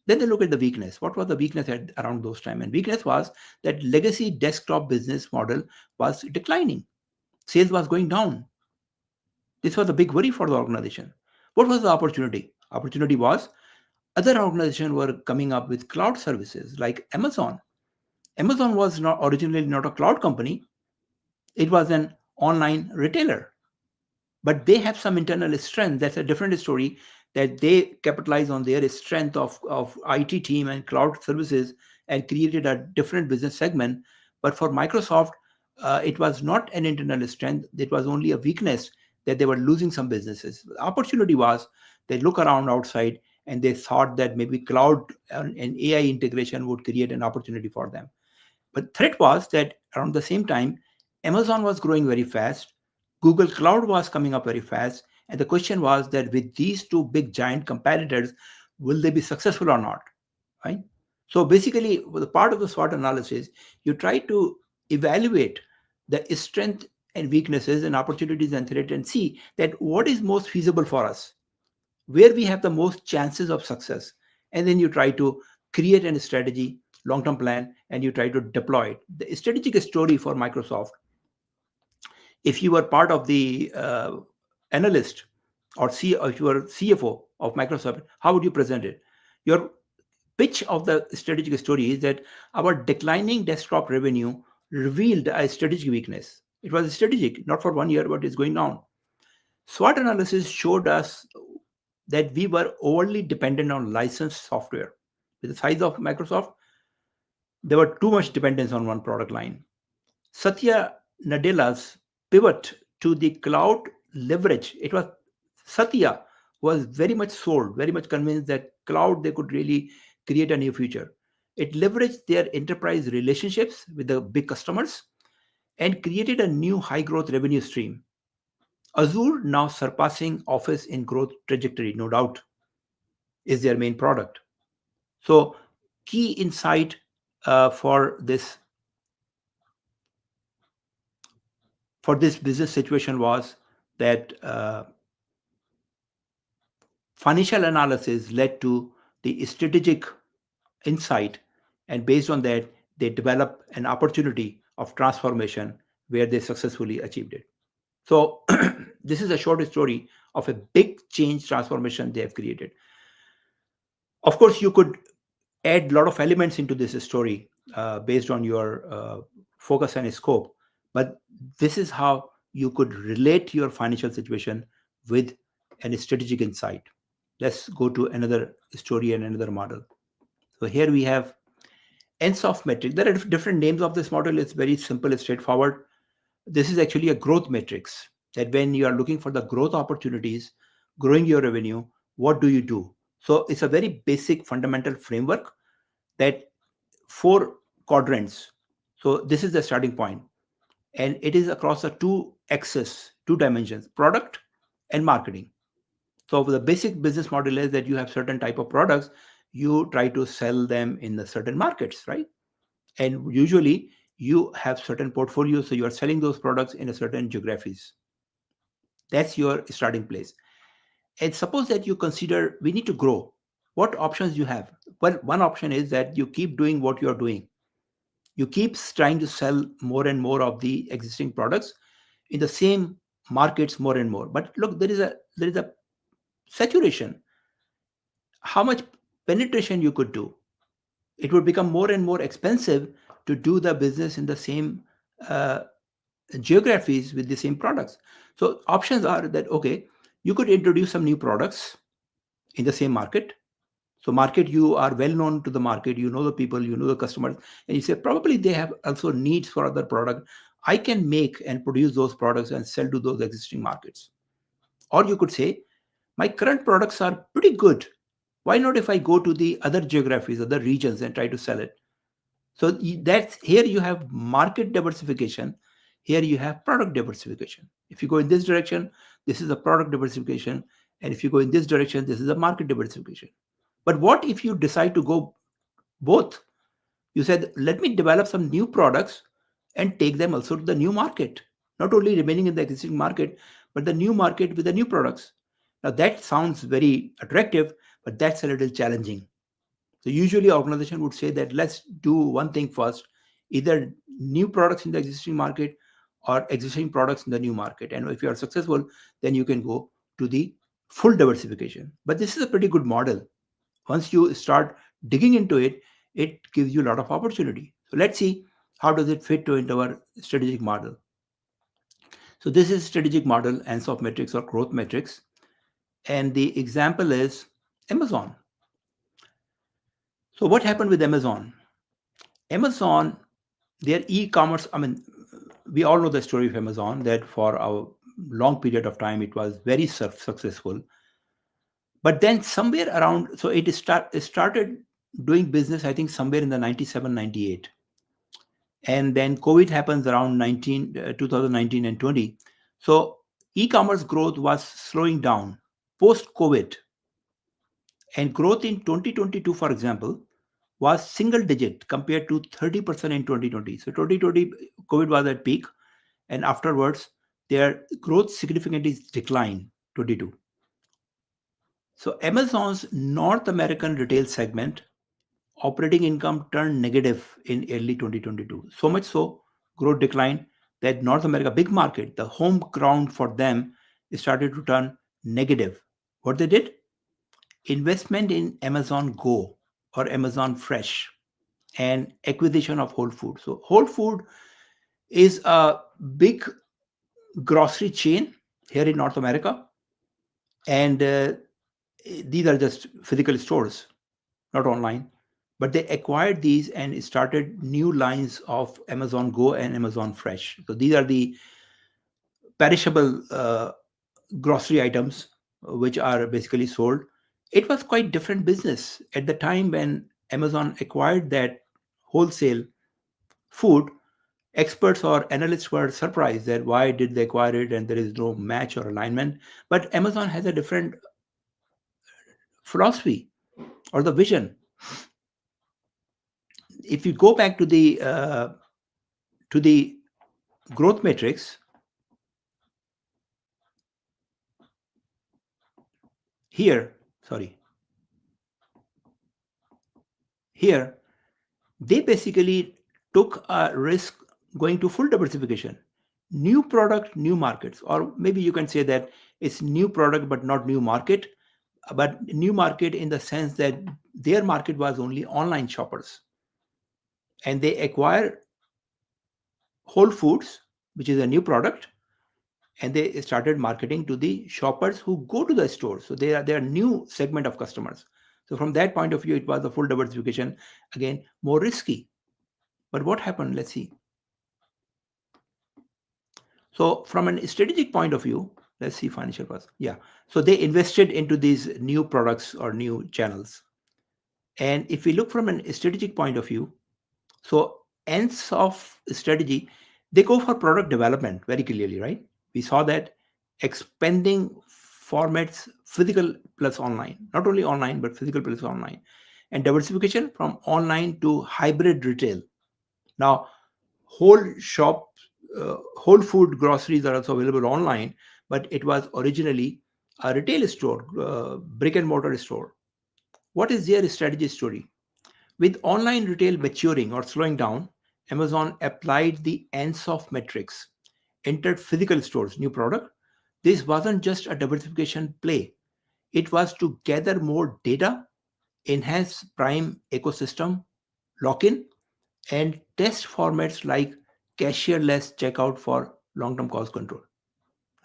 Then they look at the weakness. What was the weakness at around those time? And weakness was that legacy desktop business model was declining. Sales was going down. This was a big worry for the organization. What was the opportunity? Opportunity was other organizations were coming up with cloud services like Amazon. Amazon was not originally not a cloud company. It was an online retailer, but they have some internal strength. That's a different story, that they capitalize on their strength of IT team and cloud services and created a different business segment. But for Microsoft, it was not an internal strength. It was only a weakness, that they were losing some businesses. The opportunity was they look around outside and they thought that maybe cloud and AI integration would create an opportunity for them. But threat was that around the same time, Amazon was growing very fast, Google Cloud was coming up very fast, and the question was that with these two big giant competitors, will they be successful or not? Right? So basically, with the part of the SWOT analysis, you try to evaluate the strength and weaknesses and opportunities and threat, and see that what is most feasible for us, where we have the most chances of success, and then you try to create a strategy, long-term plan, and you try to deploy it. The strategic story for Microsoft, if you were part of the analyst, or if you were CFO of Microsoft, how would you present it? Your pitch of the strategic story is that our declining desktop revenue revealed a strategic weakness. It was strategic, not for 1 year, but it's going down. SWOT analysis showed us that we were overly dependent on licensed software. With the size of Microsoft, there were too much dependence on one product line. Satya Nadella's pivot to the cloud leverage, it was Satya was very much sold, very much convinced that cloud they could really create a new future. It leveraged their enterprise relationships with the big customers and created a new high growth revenue stream. Azure now surpassing Office in growth trajectory, no doubt, is their main product. So, key insight for this business situation was that financial analysis led to the strategic insight, and based on that, they developed an opportunity of transformation where they successfully achieved it. So, this is a short story of a big change transformation they have created. Of course, you could add a lot of elements into this story based on your focus and scope, but this is how you could relate your financial situation with a strategic insight. Let's go to another story and another model. So here we have NSOF metric. There are different names of this model. It's very simple, it's straightforward. This is actually a growth matrix, that when you are looking for the growth opportunities, growing your revenue, what do you do? So it's a very basic fundamental framework that 4 quadrants. So this is the starting point, and it is across the 2 axes, 2 dimensions, product and marketing. So the basic business model is that you have certain type of products, you try to sell them in the certain markets, right? And usually you have certain portfolios, so you are selling those products in a certain geographies. That's your starting place. And suppose that you consider we need to grow. What options you have? Well, one option is that you keep doing what you are doing. You keep trying to sell more and more of the existing products in the same markets more and more. But look, there is a saturation. How much penetration you could do? It would become more and more expensive to do the business in the same uh, geographies with the same products. So options are that, okay, you could introduce some new products in the same market. So market, you are well known to the market, you know the people, you know the customers, and you say probably they have also needs for other product. I can make and produce those products and sell to those existing markets. Or you could say, my current products are pretty good. Why not if I go to the other geographies, other regions, and try to sell it? So that's here you have market diversification. Here you have product diversification. If you go in this direction, this is a product diversification. And if you go in this direction, this is a market diversification. But what if you decide to go both? You said, let me develop some new products and take them also to the new market, not only remaining in the existing market, but the new market with the new products. Now that sounds very attractive, but that's a little challenging. So usually organization would say that let's do one thing first, either new products in the existing market or existing products in the new market. And if you are successful, then you can go to the full diversification. But this is a pretty good model. Once you start digging into it, it gives you a lot of opportunity. So let's see how does it fit into our strategic model. So this is strategic model, NSOF metrics or growth metrics. And the example is Amazon. So what happened with Amazon? Amazon, their e-commerce, I mean, we all know the story of Amazon, that for a long period of time it was very successful. But then somewhere around, so it started doing business, I think somewhere in the 97, 98. And then COVID happens around 2019 and 20. So e-commerce growth was slowing down post-COVID. And growth in 2022, for example, was single digit compared to 30% in 2020. So 2020, COVID was at peak, and afterwards, their growth significantly declined 22. So Amazon's North American retail segment operating income turned negative in early 2022. So much so, growth declined that North America, big market, the home ground for them, started to turn negative. What they did? Investment in Amazon Go or Amazon Fresh and acquisition of Whole Food. So Whole Food is a big grocery chain here in North America, and these are just physical stores, not online. But they acquired these and started new lines of Amazon Go and Amazon Fresh. So these are the perishable grocery items which are basically sold. It was quite different business at the time when Amazon acquired that wholesale food. Experts or analysts were surprised that why did they acquire it and there is no match or alignment. But Amazon has a different philosophy or the vision. If you go back to the growth matrix here, sorry, here they basically took a risk going to full diversification, new product, new markets, or maybe you can say that it's new product but not new market, but new market in the sense that their market was only online shoppers, and they acquire Whole Foods, which is a new product, and they started marketing to the shoppers who go to the store. So they are new segment of customers. So from that point of view, it was a full diversification, again more risky. But what happened? Let's see. So from a strategic point of view, let's see financial plus. Yeah. So they invested into these new products or new channels. And if we look from a strategic point of view, so ends of strategy, they go for product development very clearly, right? We saw that expanding formats, physical plus online, not only online, but physical plus online, and diversification from online to hybrid retail. Now, whole shop, whole food groceries are also available online, but it was originally a retail store, brick and mortar store. What is their strategy story? With online retail maturing or slowing down, Amazon applied the Ansoff metrics, entered physical stores, new product. This wasn't just a diversification play. It was to gather more data, enhance Prime ecosystem, lock in, and test formats like cashierless checkout for long-term cost control.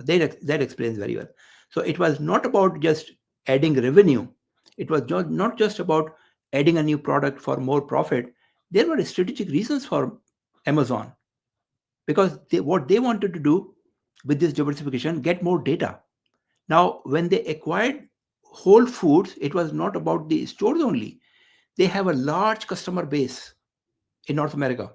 That explains very well. So it was not about just adding revenue. It was not just about adding a new product for more profit. There were strategic reasons for Amazon, because what they wanted to do with this diversification, get more data. Now, when they acquired Whole Foods, it was not about the stores only. They have a large customer base in North America.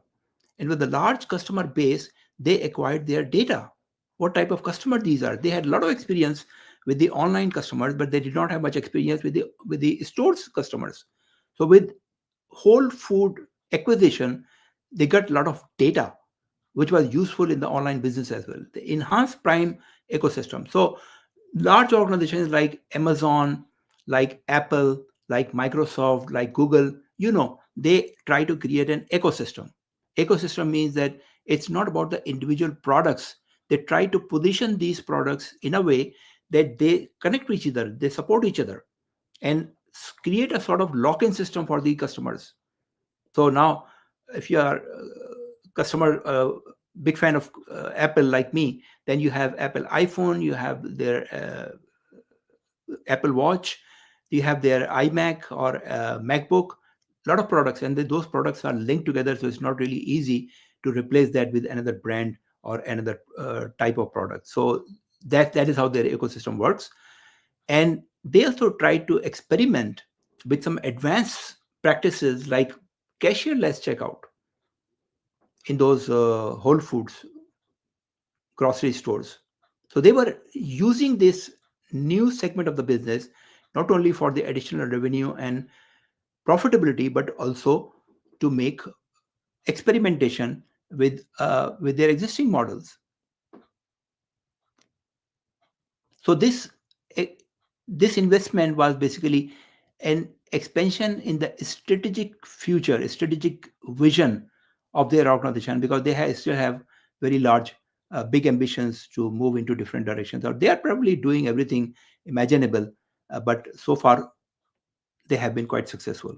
And with the large customer base, they acquired their data. What type of customer these are? They had a lot of experience with the online customers, but they did not have much experience with the stores customers. So with Whole Food acquisition, they got a lot of data, which was useful in the online business as well. The enhanced Prime ecosystem. So large organizations like Amazon, like Apple, like Microsoft, like Google, they try to create an ecosystem. Ecosystem means that it's not about the individual products. They try to position these products in a way that they connect to each other, they support each other, and create a sort of lock-in system for the customers. So now, if you are customer, big fan of Apple like me, then you have Apple iPhone, you have their Apple Watch, you have their iMac or MacBook, a lot of products, and those products are linked together, so it's not really easy to replace that with another brand or another type of product. So that is how their ecosystem works. And they also try to experiment with some advanced practices like cashierless checkout in those Whole Foods grocery stores. So they were using this new segment of the business not only for the additional revenue and profitability, but also to make experimentation with their existing models. So this investment was basically an expansion in the strategic vision of their organization, because they still have very large, big ambitions to move into different directions, or they are probably doing everything imaginable, but so far they have been quite successful.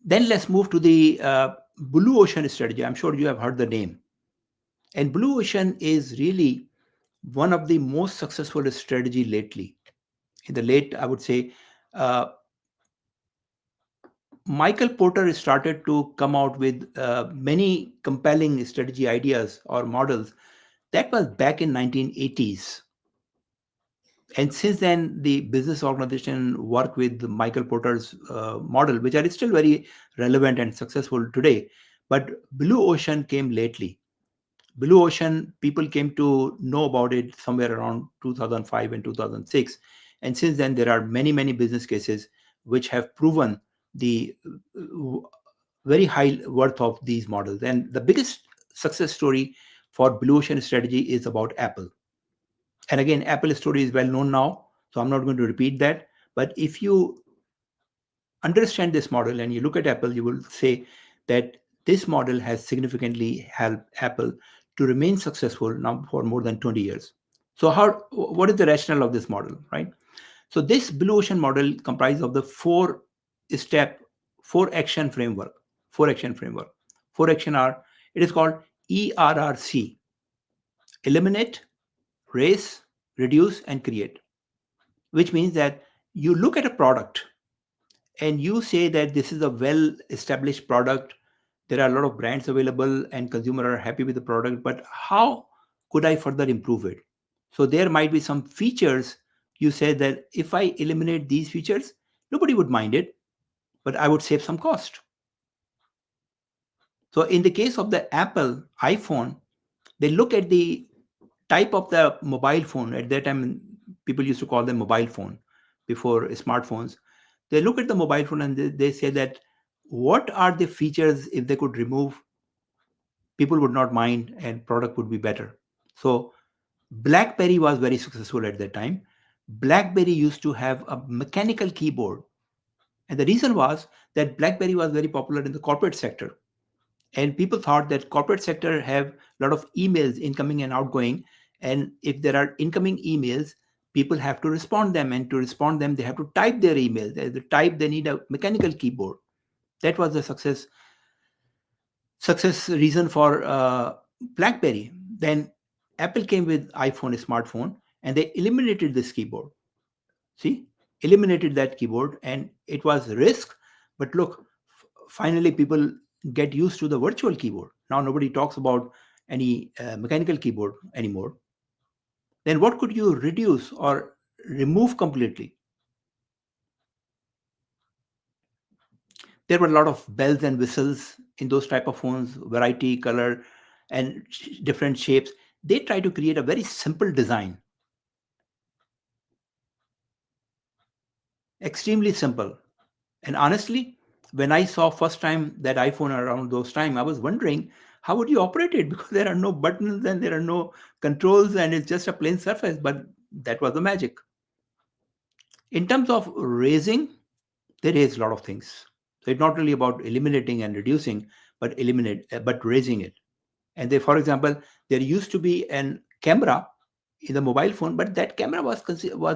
Then let's move to the Blue Ocean strategy. I'm sure you have heard the name. And Blue Ocean is really one of the most successful strategy lately. In the late, I would say, uh, Michael Porter started to come out with many compelling strategy ideas or models. That was back in 1980s. And since then, the business organization work with Michael Porter's model, which are still very relevant and successful today. But Blue Ocean came lately. Blue Ocean, people came to know about it somewhere around 2005 and 2006. And since then, there are many, many business cases which have proven the very high worth of these models. And the biggest success story for Blue Ocean strategy is about Apple. And again, Apple story is well known now, so I'm not going to repeat that. But if you understand this model and you look at Apple, you will say that this model has significantly helped Apple to remain successful now for more than 20 years. So what is the rationale of this model, right? So this Blue Ocean model comprises of the step, four action framework, four action framework. Four action are, it is called ERRC: eliminate, raise, reduce, and create, which means that you look at a product and you say that this is a well established product. There are a lot of brands available and consumers are happy with the product, but how could I further improve it? So there might be some features. You say that if I eliminate these features, nobody would mind it, but I would save some cost. So in the case of the Apple iPhone, they look at the type of the mobile phone. At that time, people used to call them mobile phone before smartphones. They look at the mobile phone and they say that what are the features, if they could remove, people would not mind and product would be better. So BlackBerry was very successful at that time. BlackBerry used to have a mechanical keyboard, and the reason was that BlackBerry was very popular in the corporate sector, and people thought that corporate sector have a lot of emails incoming and outgoing, and if there are incoming emails, people have to respond them, and to respond them they have to type their email. The type, they need a mechanical keyboard. That was the success reason for BlackBerry. Then Apple came with iPhone, smartphone, and they eliminated this keyboard. See, eliminated that keyboard, and it was risk. But look, finally people get used to the virtual keyboard. Now nobody talks about any mechanical keyboard anymore. Then what could you reduce or remove completely? There were a lot of bells and whistles in those type of phones, variety, color, and different shapes. They try to create a very simple design, extremely simple. And honestly, when I saw first time that iPhone around those time, I was wondering how would you operate it, because there are no buttons and there are no controls and it's just a plain surface. But that was the magic. In terms of raising, they raise a lot of things. So it's not really about eliminating and reducing, but raising it. And they, for example, there used to be an camera in the mobile phone, but that camera was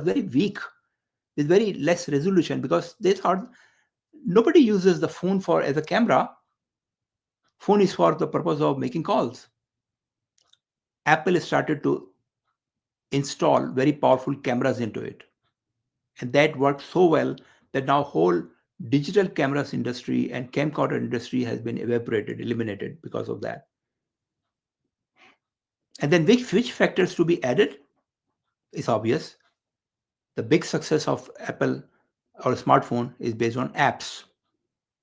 very weak, with very less resolution, because they thought nobody uses the phone for as a camera. Phone is for the purpose of making calls. Apple started to install very powerful cameras into it, and that worked so well that now whole digital cameras industry and camcorder industry has been eliminated because of that. And then which factors to be added is obvious. The big success of Apple or smartphone is based on apps.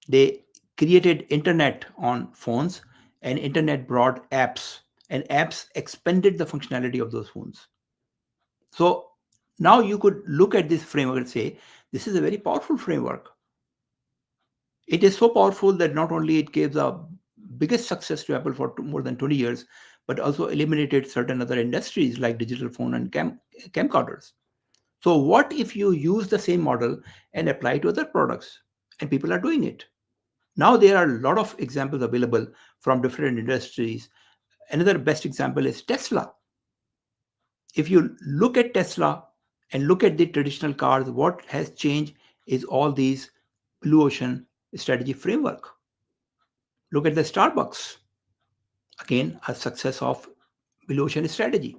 They created internet on phones, and internet brought apps, and apps expanded the functionality of those phones. So now you could look at this framework and say, this is a very powerful framework. It is so powerful that not only it gives a biggest success to Apple for more than 20 years, but also eliminated certain other industries like digital phone and camcorders. So what if you use the same model and apply to other products? And people are doing it. Now there are a lot of examples available from different industries. Another best example is Tesla. If you look at Tesla and look at the traditional cars, what has changed is all these Blue Ocean strategy framework. Look at the Starbucks. Again, a success of Blue Ocean strategy.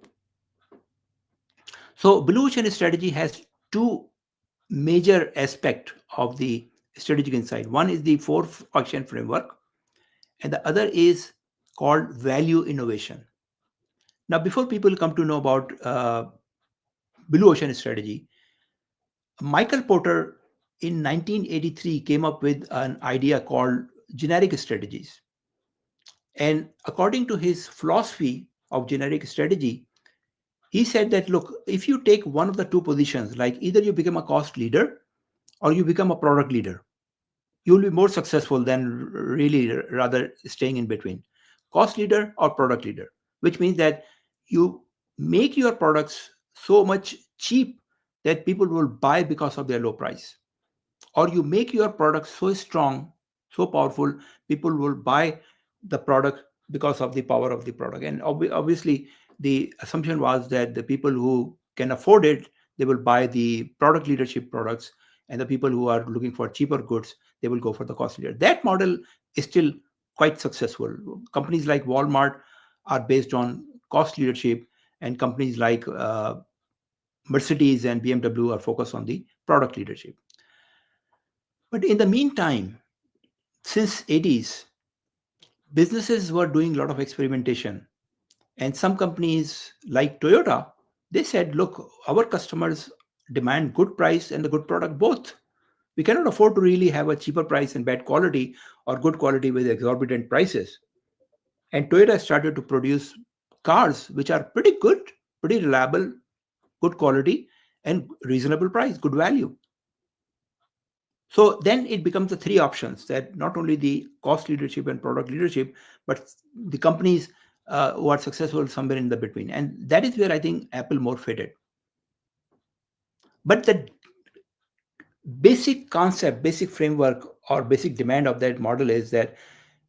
So Blue Ocean strategy has two major aspects of the strategic insight. One is the four action framework, and the other is called value innovation. Now, before people come to know about blue ocean strategy. Michael Porter in 1983 came up with an idea called generic strategies. And according to his philosophy of generic strategy, he said that look, if you take one of the two positions, like either you become a cost leader or you become a product leader, you will be more successful than really rather staying in between. Cost leader or product leader, which means that you make your products so much cheap that people will buy because of their low price, or you make your product so strong, so powerful, people will buy the product because of the power of the product. And obviously, the assumption was that the people who can afford it, they will buy the product leadership products, and the people who are looking for cheaper goods, they will go for the cost leader. That model is still quite successful. Companies like Walmart are based on cost leadership, and companies like Mercedes and BMW are focused on the product leadership. But in the meantime, since 80s, businesses were doing a lot of experimentation. And some companies like Toyota, they said, look, our customers demand good price and the good product both. We cannot afford to really have a cheaper price and bad quality, or good quality with exorbitant prices. And Toyota started to produce cars which are pretty good, pretty reliable, good quality, and reasonable price, good value. So then it becomes the three options, that not only the cost leadership and product leadership, but the companies who are successful somewhere in the between. And that is where I think Apple more fitted. But the basic concept, basic framework, or basic demand of that model is that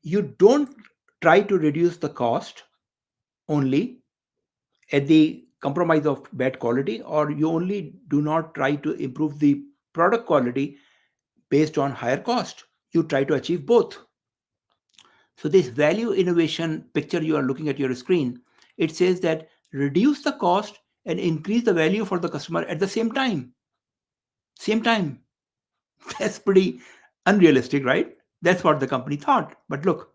you don't try to reduce the cost only at the compromise of bad quality, or you only do not try to improve the product quality based on higher cost. You try to achieve both. So this value innovation picture you are looking at your screen, it says that reduce the cost and increase the value for the customer at the same time. Same time. That's pretty unrealistic, right? That's what the company thought. But look,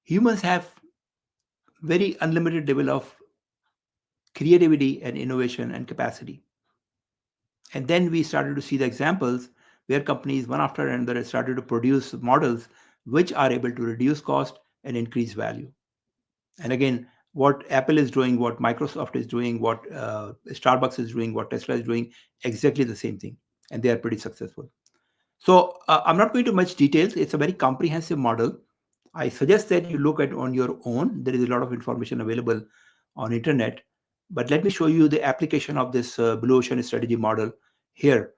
humans have very unlimited level of creativity and innovation and capacity. And then we started to see the examples where companies, one after another, started to produce models which are able to reduce cost and increase value. And again, what Apple is doing, what Microsoft is doing, what Starbucks is doing, what Tesla is doing, exactly the same thing. And they are pretty successful. So I'm not going to much details. It's a very comprehensive model. I suggest that you look at on your own. There is a lot of information available on internet. But let me show you the application of this Blue Ocean strategy model here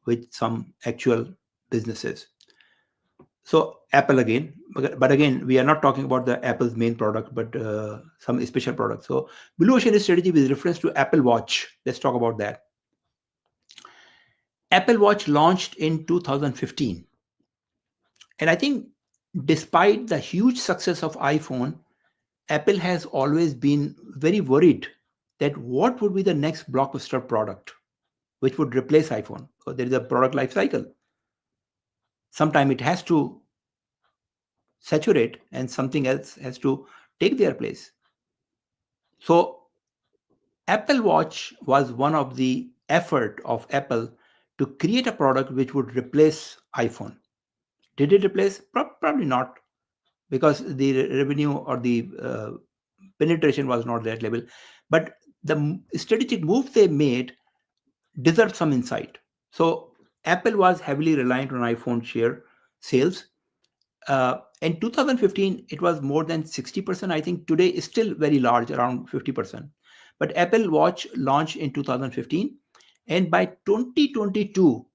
with some actual businesses. So Apple again, but again, we are not talking about the Apple's main product, but some special products. So Blue Ocean strategy with reference to Apple Watch. Let's talk about that. Apple Watch launched in 2015. And I think despite the huge success of iPhone, Apple has always been very worried that what would be the next blockbuster product which would replace iPhone. So there is a product life cycle. Sometime it has to saturate and something else has to take their place. So Apple Watch was one of the effort of Apple to create a product which would replace iPhone. Did it replace? Probably not, because the revenue or the penetration was not that level. But the strategic move they made deserved some insight. So Apple was heavily reliant on iPhone share sales. In 2015, it was more than 60%. I think today is still very large, around 50%. But Apple Watch launched in 2015, and by 2022,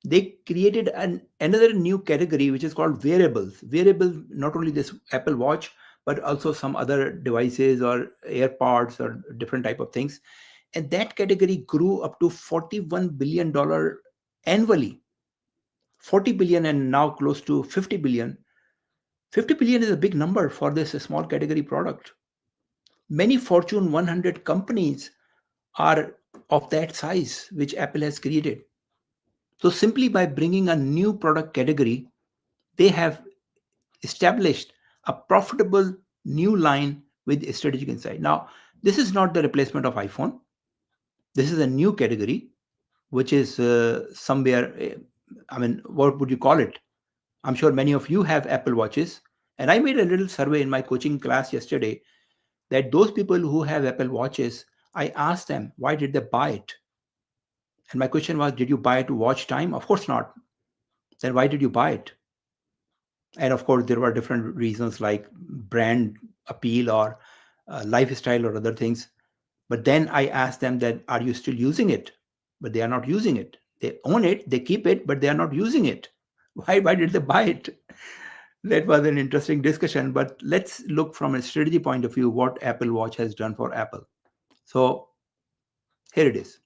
they created another new category which is called wearables. Wearables, not only this Apple Watch, but also some other devices or AirPods or different type of things. And that category grew up to $41 billion annually. 40 billion and now close to 50 billion. 50 billion is a big number for this small category product. Many Fortune 100 companies are of that size, which Apple has created. So simply by bringing a new product category, they have established a profitable new line with strategic insight. Now, this is not the replacement of iPhone. This is a new category, which is somewhere, I mean, what would you call it? I'm sure many of you have Apple Watches. And I made a little survey in my coaching class yesterday that those people who have Apple Watches, I asked them, why did they buy it? And my question was, did you buy it to watch time? Of course not. Then why did you buy it? And of course, there were different reasons like brand appeal or lifestyle or other things. But then I asked them that, are you still using it? But they are not using it. They own it, they keep it, but they are not using it. Why did they buy it? That was an interesting discussion. But let's look from a strategy point of view what Apple Watch has done for Apple. So here it is.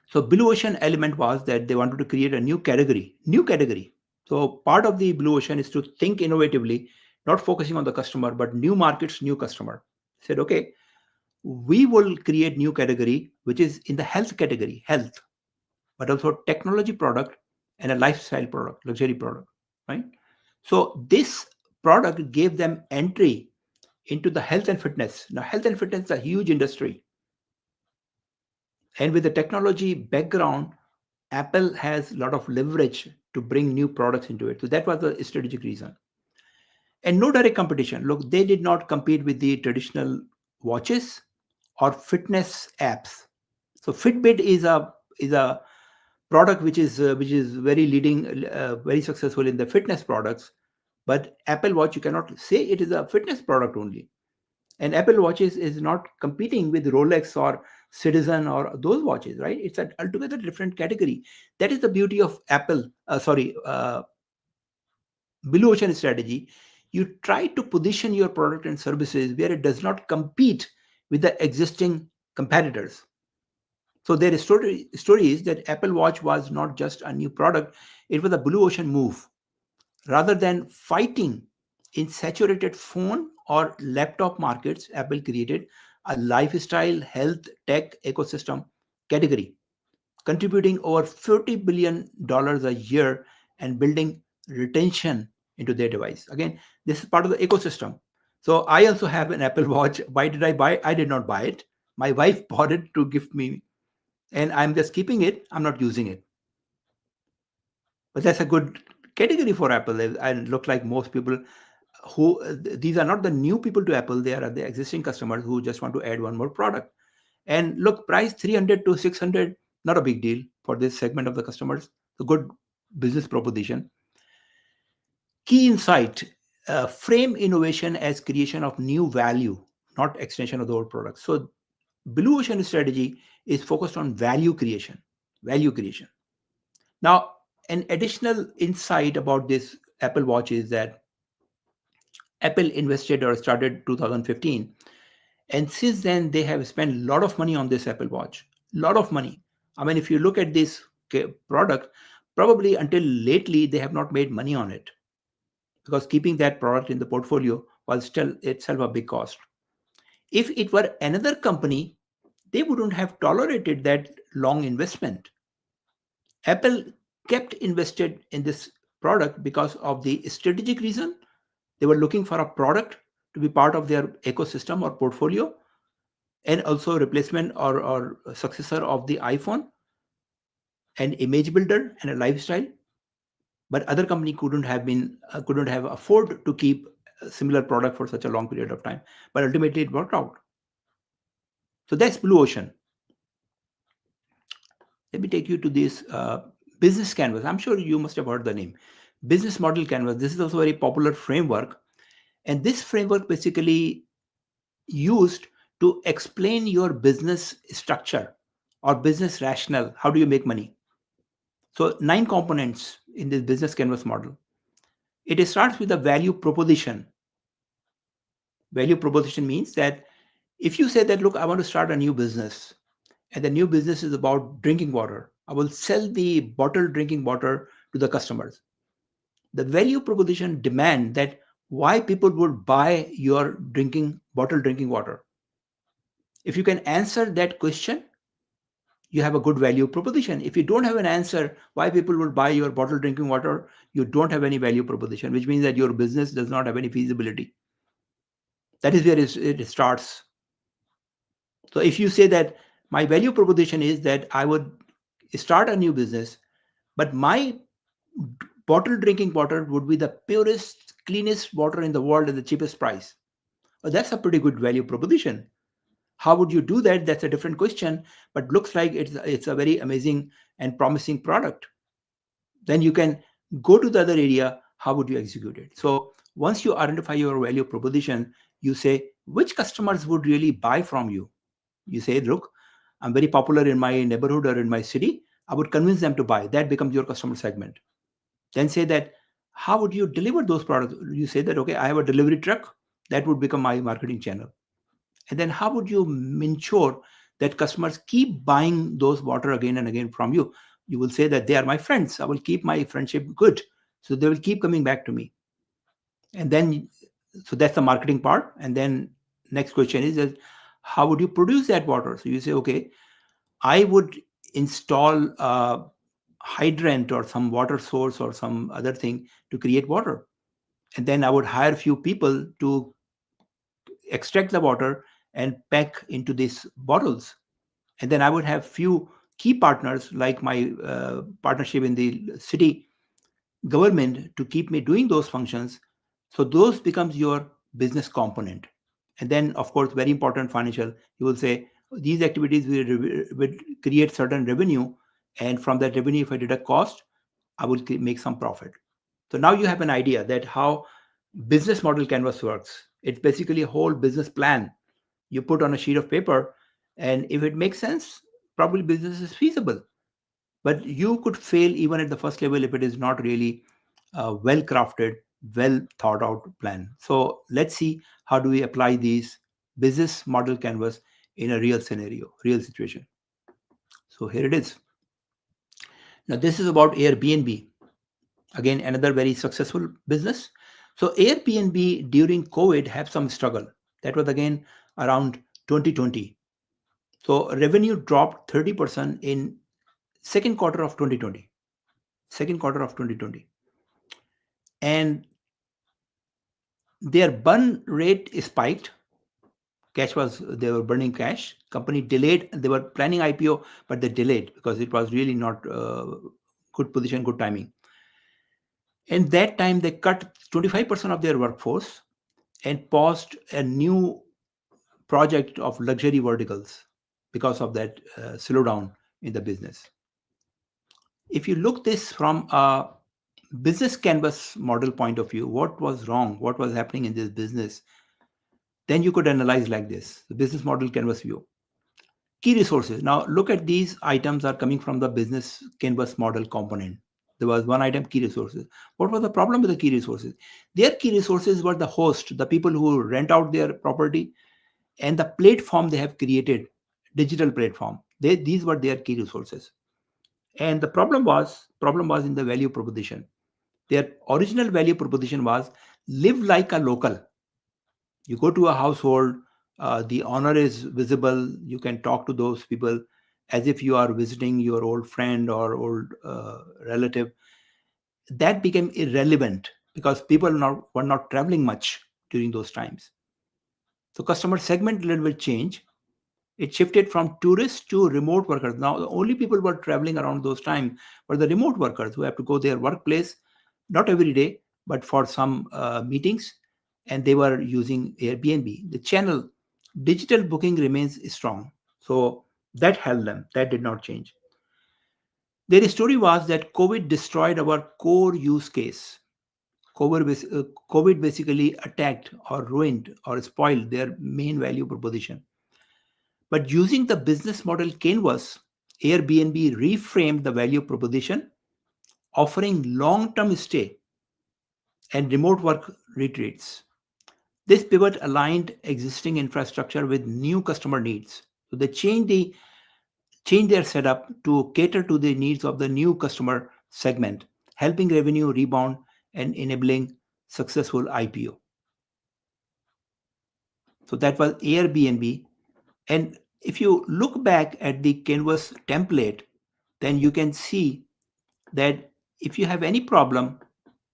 So Blue Ocean element was that they wanted to create a new category, new category. So part of the Blue Ocean is to think innovatively, not focusing on the customer, but new markets, new customer. Said, okay, we will create new category, which is in the health category, health, but also technology product and a lifestyle product, luxury product, right? So this product gave them entry into the health and fitness. Now, health and fitness is a huge industry. And with the technology background, Apple has a lot of leverage to bring new products into it. So that was the strategic reason. And no direct competition. Look, they did not compete with the traditional watches or fitness apps. So Fitbit is a product which is very leading, very successful in the fitness products. But Apple Watch, you cannot say it is a fitness product only. And Apple Watches is not competing with Rolex or Citizen or those watches, right? It's an altogether different category. That is the beauty of Apple. Blue Ocean strategy. You try to position your product and services where it does not compete with the existing competitors. So their story is that Apple Watch was not just a new product; it was a blue ocean move. Rather than fighting in saturated phone or laptop markets, Apple created a lifestyle health tech ecosystem category, contributing over $40 billion a year and building retention into their device. Again, this is part of the ecosystem. So I also have an Apple Watch. Why did I buy it? I did not buy it. My wife bought it to gift me, and I'm just keeping it. I'm not using it. But that's a good category for Apple. And look like most people who these are not the new people to Apple. They are the existing customers who just want to add one more product. And look, price 300 to 600, not a big deal for this segment of the customers. A good business proposition. Key insight, frame innovation as creation of new value, not extension of the old product. So Blue Ocean strategy is focused on value creation. Value creation. Now, an additional insight about this Apple Watch is that Apple invested or started 2015, and since then they have spent a lot of money on this Apple Watch. Lot of money. I mean, if you look at this product, probably until lately they have not made money on it because keeping that product in the portfolio was still itself a big cost. If it were another company, they wouldn't have tolerated that long investment. Apple kept invested in this product because of the strategic reason. They were looking for a product to be part of their ecosystem or portfolio, and also replacement or successor of the iPhone, an image builder and a lifestyle. But other company couldn't have afford to keep a similar product for such a long period of time. But ultimately, it worked out. So that's Blue Ocean. Let me take you to this business canvas. I'm sure you must have heard the name. Business model canvas. This is also a very popular framework. And this framework basically used to explain your business structure or business rationale. How do you make money? So 9 components in this business canvas model. It starts with a value proposition. Value proposition means that if you say that, look, I want to start a new business, and the new business is about drinking water, I will sell the bottled drinking water to the customers. The value proposition demand that why people would buy your bottled drinking water. If you can answer that question, you have a good value proposition. If you don't have an answer why people would buy your bottled drinking water, you don't have any value proposition, which means that your business does not have any feasibility. That is where it starts. So if you say that My value proposition is that I would start a new business, but my bottled drinking water would be the purest, cleanest water in the world at the cheapest price. Well, that's a pretty good value proposition. How would you do that? That's a different question, but looks like it's a very amazing and promising product. Then you can go to the other area. How would you execute it? So once you identify your value proposition, you say which customers would really buy from you. You say, look, I'm very popular in my neighborhood or in my city. I would convince them to buy. That becomes your customer segment. Then say that how would you deliver those products? You say that, okay, I have a delivery truck. That would become my marketing channel. And then how would you ensure that customers keep buying those water again and again from you? You will say that they are my friends. I will keep my friendship good. So they will keep coming back to me. And then, so that's the marketing part. And then next question is that how would you produce that water? So you say, okay, I would install a hydrant or some water source or some other thing to create water. And then I would hire a few people to extract the water and pack into these bottles. And then I would have few key partners like my partnership in the city government to keep me doing those functions. So those becomes your business component. And then of course, very important financial, you will say these activities will create certain revenue, and from that revenue, if I deduct cost, I will make some profit. So now you have an idea that how business model canvas works. It's basically a whole business plan you put on a sheet of paper, and if it makes sense, probably business is feasible. But you could fail even at the first level if it is not really a well crafted, well thought out plan. So let's see how do we apply these business model canvas in a real scenario, real situation. So here it is. Now this is about Airbnb. Again, another very successful business. So Airbnb during COVID had some struggle. That was again around 2020. So revenue dropped 30% in second quarter of 2020. Second quarter of 2020. And their burn rate spiked. They were burning cash. Company delayed. They were planning IPO, but they delayed because it was really not good position, good timing. And that time they cut 25% of their workforce and paused a new project of luxury verticals because of that slowdown in the business. If you look this from a business canvas model point of view, what was wrong, what was happening in this business, then you could analyze like this, the business model canvas view. Key resources. Now look at these items are coming from the business canvas model component. There was one item, key resources. What was the problem with the key resources? Their key resources were the host, the people who rent out their property, and the platform they have created, digital platform. These were their key resources. And the problem was in the value proposition. Their original value proposition was live like a local. You go to a household, the owner is visible. You can talk to those people as if you are visiting your old friend or old relative. That became irrelevant because people were not traveling much during those times. So customer segment little will change. It shifted from tourists to remote workers. Now, the only people who were traveling around those times were the remote workers who have to go their workplace, not every day, but for some meetings, and they were using Airbnb. The channel, digital booking remains strong. So that held them. That did not change. Their story was that COVID destroyed our core use case. COVID basically attacked or ruined or spoiled their main value proposition. But using the business model canvas, Airbnb reframed the value proposition, offering long term stay and remote work retreats. This pivot aligned existing infrastructure with new customer needs. So they changed their setup to cater to the needs of the new customer segment, helping revenue rebound and enabling successful IPO. So that was Airbnb. And if you look back at the Canvas template, then you can see that if you have any problem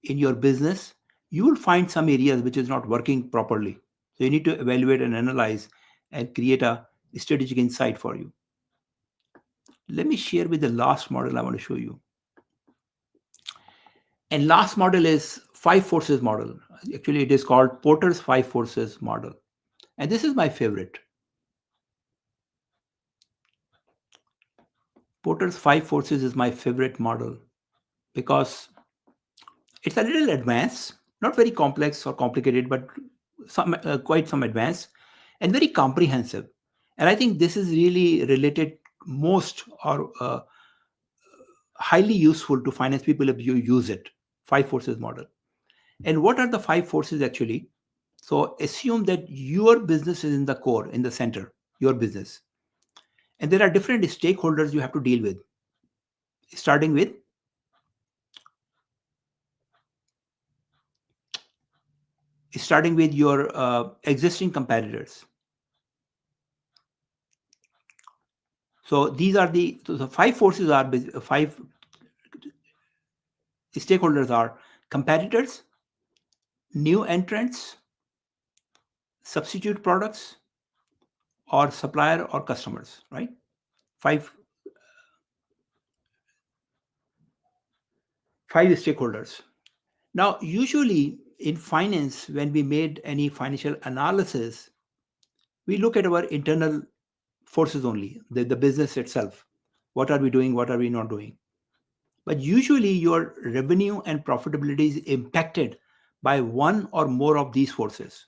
in your business, you will find some areas which is not working properly. So you need to evaluate and analyze and create a strategic insight for you. let me share with the last model I want to show you. And last model is five forces model. Actually, it is called Porter's five forces model. And this is my favorite. Porter's five forces is my favorite model because it's a little advanced, not very complex or complicated, but quite some advanced and very comprehensive. And I think this is really related most or highly useful to finance people if you use it. Five forces model. And what are the five forces actually? So assume that your business is in the core, in the center, your business. And there are different stakeholders you have to deal with, starting with your existing competitors. So these are the five forces are five stakeholders are competitors, new entrants, substitute products, or supplier or customers, right? Five stakeholders. Now, usually in finance, when we made any financial analysis, we look at our internal forces only, the business itself. What are we doing? What are we not doing? But usually your revenue and profitability is impacted by one or more of these forces,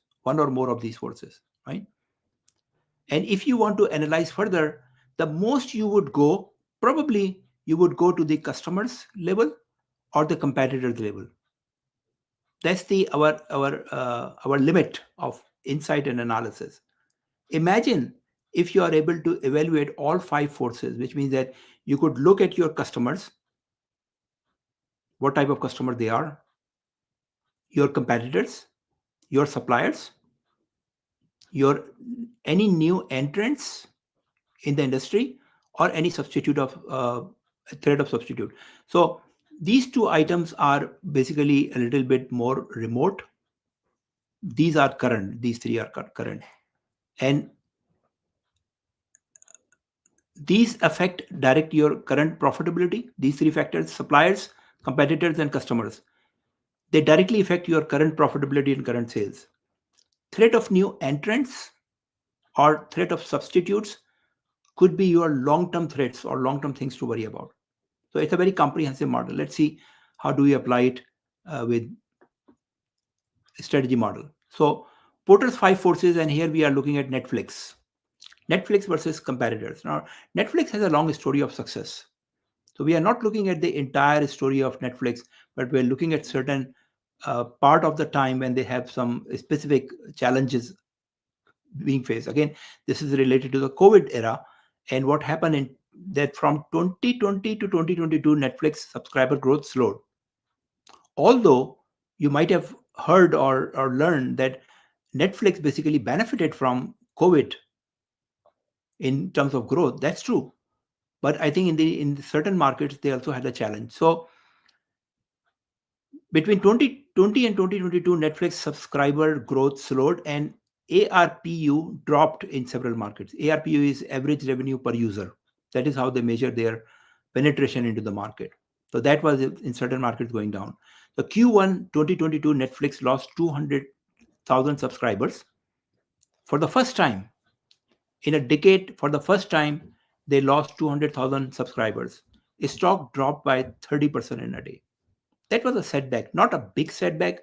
right? And if you want to analyze further, the most you would go, probably you would go to the customer's level or the competitor's level. That's our limit of insight and analysis. Imagine if you are able to evaluate all five forces, which means that you could look at your customers, what type of customer they are, your competitors, your suppliers, your any new entrants in the industry, or any substitute of threat of substitute. So these two items are basically a little bit more remote. These are current. These three are current, and these affect direct your current profitability. These three factors: suppliers, competitors, and customers. They directly affect your current profitability and current sales. Threat of new entrants or threat of substitutes could be your long-term threats or long-term things to worry about. So it's a very comprehensive model. Let's see how do we apply it with strategy model. So Porter's five forces, and here we are looking at Netflix. Netflix versus competitors. Now, Netflix has a long story of success. So we are not looking at the entire story of Netflix, but we're looking at certain part of the time when they have some specific challenges being faced. Again, this is related to the COVID era and what happened in that from 2020 to 2022, Netflix subscriber growth slowed. Although you might have heard or learned that Netflix basically benefited from COVID in terms of growth. That's true. But I think in certain markets, they also had a challenge. So between 2020 and 2022, Netflix subscriber growth slowed and ARPU dropped in several markets. ARPU is average revenue per user. That is how they measure their penetration into the market. So that was in certain markets going down. The Q1 2022, Netflix lost 200,000 subscribers. For the first time in a decade, for the first time, they lost 200,000 subscribers. Stock dropped by 30% in a day. That was a setback, not a big setback,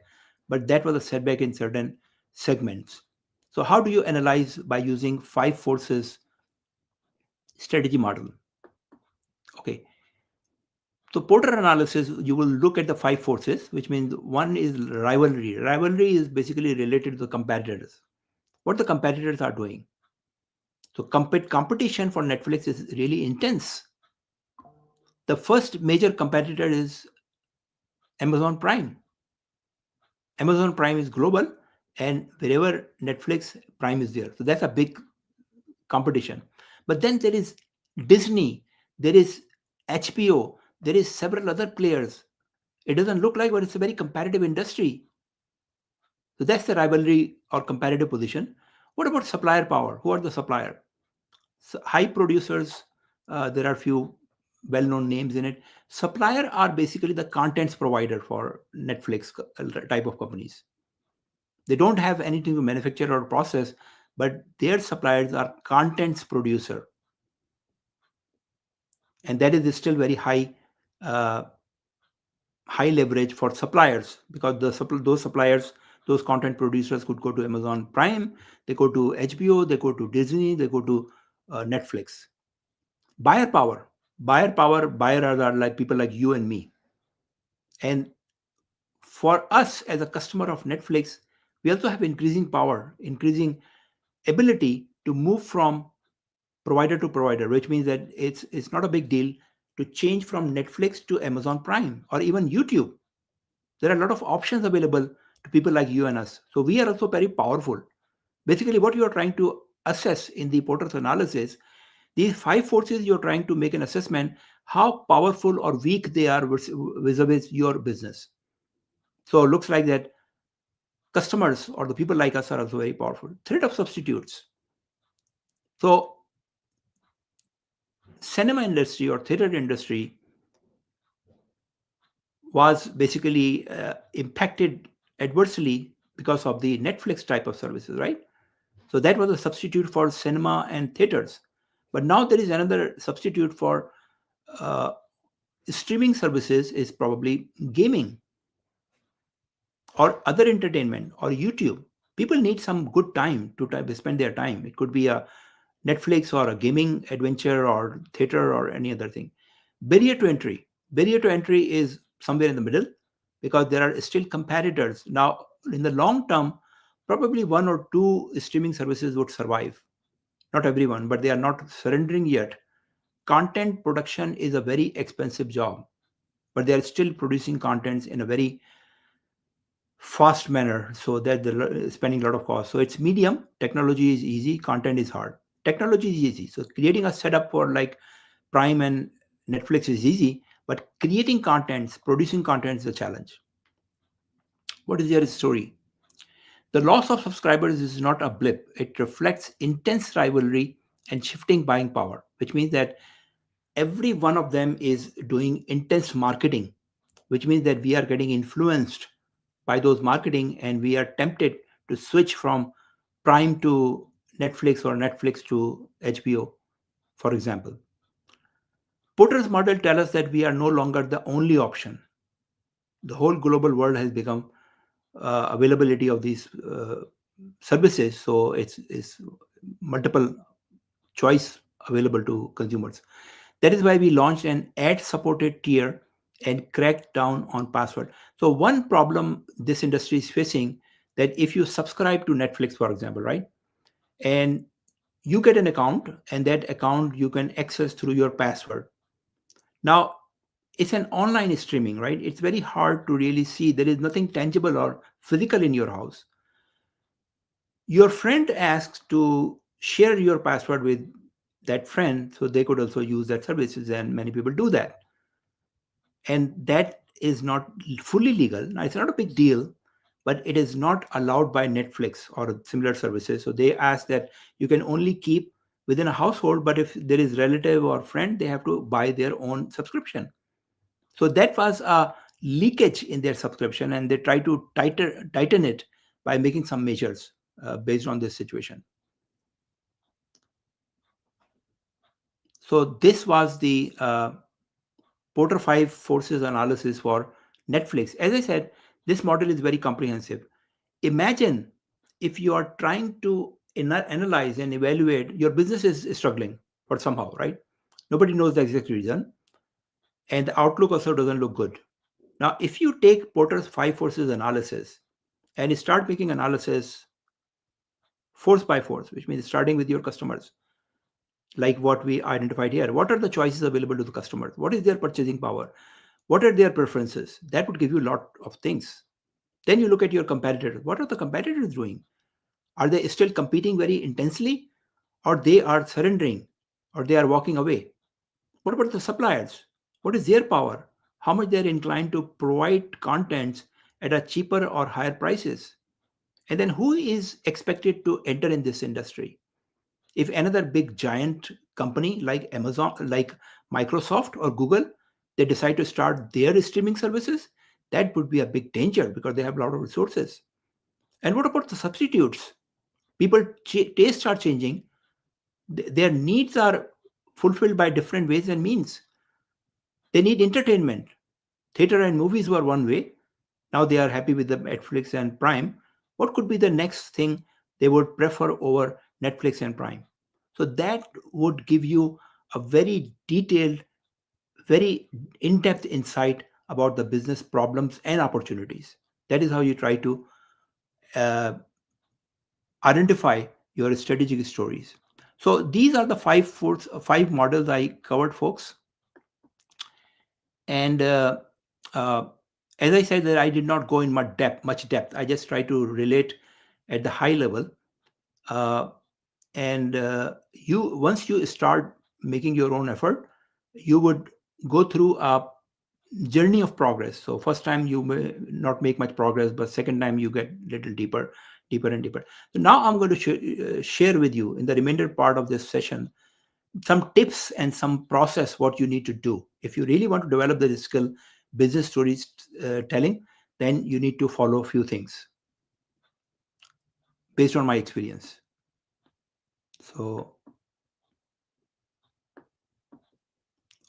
but that was a setback in certain segments. So how do you analyze by using five forces strategy model? Okay. So Porter analysis, you will look at the five forces, which means one is rivalry. Rivalry is basically related to the competitors. What the competitors are doing. So competition for Netflix is really intense. The first major competitor is Amazon Prime. Amazon Prime is global, and wherever Netflix Prime is there. So that's a big competition. But then there is Disney, there is HBO, there is several other players. It doesn't look like, but it's a very competitive industry. So that's the rivalry or competitive position. What about supplier power? Who are the supplier? So high producers, There are few well-known names in it. Supplier are basically the contents provider for Netflix type of companies. They don't have anything to manufacture or process, but their suppliers are contents producer, and that is still very uh, high leverage for suppliers, because those suppliers, those content producers could go to Amazon Prime, they go to HBO, they go to Disney, they go to Netflix. Buyer power, buyers are like people like you and me. And for us as a customer of Netflix, we also have increasing power, increasing ability to move from provider to provider, which means that it's not a big deal to change from Netflix to Amazon Prime or even YouTube. There are a lot of options available to people like you and us. So we are also very powerful. Basically, what you are trying to assess in the Porter's analysis, these five forces, you're trying to make an assessment how powerful or weak they are vis-a-vis your business. So it looks like that customers or the people like us are also very powerful. Threat of substitutes. So cinema industry or theater industry was basically impacted adversely because of the Netflix type of services, right? So that was a substitute for cinema and theaters. But now there is another substitute for uh, streaming services, is probably gaming or other entertainment or YouTube. People need some good time to spend their time. It could be a Netflix or a gaming adventure or theater or any other thing. Barrier to entry. Barrier to entry is somewhere in the middle, because there are still competitors. Now, in the long term, probably one or two streaming services would survive. Not everyone, but they are not surrendering yet. Content production is a very expensive job, but they are still producing contents in a very fast manner, so that they're spending a lot of cost. So it's medium. Technology is easy, content is hard. Technology is easy, so creating a setup for like Prime and Netflix is easy, but creating contents, producing content is a challenge. What is your story? The loss of subscribers is not a blip. It reflects intense rivalry and shifting buying power, which means that every one of them is doing intense marketing, which means that we are getting influenced by those marketing, and we are tempted to switch from Prime to Netflix or Netflix to HBO, for example. Porter's model tells us that we are no longer the only option. The whole global world has become availability of these services, so it's multiple choice available to consumers. That is why we launched an ad supported tier and cracked down on password. So one problem this industry is facing, that if you subscribe to Netflix, for example, right, and you get an account, and that account you can access through your password. Now, it's an online streaming, right? It's very hard to really see. There is nothing tangible or physical in your house. Your friend asks to share your password with that friend so they could also use that services, and many people do that. And that is not fully legal. Now, it's not a big deal, but it is not allowed by Netflix or similar services. So they ask that you can only keep within a household, but if there is relative or friend, they have to buy their own subscription. So that was a leakage in their subscription, and they try to tighten it by making some measures based on this situation. So this was the Porter 5 forces analysis for Netflix. As I said, this model is very comprehensive. Imagine if you are trying to analyze and evaluate, your business is struggling for somehow, right? Nobody knows the exact reason, and the outlook also doesn't look good. Now, if you take Porter's 5 forces analysis and start making analysis force by force, which means starting with your customers, like what we identified here, what are the choices available to the customers? What is their purchasing power? What are their preferences? That would give you a lot of things. Then you look at your competitors. What are the competitors doing? Are they still competing very intensely, or they are surrendering, or they are walking away? What about the suppliers? What is their power? How much they're inclined to provide contents at a cheaper or higher prices? And then who is expected to enter in this industry? If another big giant company like Amazon, like Microsoft or Google, they decide to start their streaming services, that would be a big danger because they have a lot of resources. And what about the substitutes? People tastes are changing. Their needs are fulfilled by different ways and means. They need entertainment. Theater and movies were one way. Now they are happy with the Netflix and Prime. What could be the next thing they would prefer over Netflix and Prime? So that would give you a very detailed, very in-depth insight about the business problems and opportunities. That is how you try to uh, identify your strategic stories. So these are the five models I covered, folks. And uh, as I said, that I did not go in much depth. I just try to relate at the high level. Uh, and you once you start making your own effort, you would go through a journey of progress. So first time you may not make much progress, but second time you get little deeper, deeper and deeper. So now I'm going to share with you in the remainder part of this session some tips and some process what you need to do if you really want to develop the skill business stories telling. Then you need to follow a few things based on my experience. So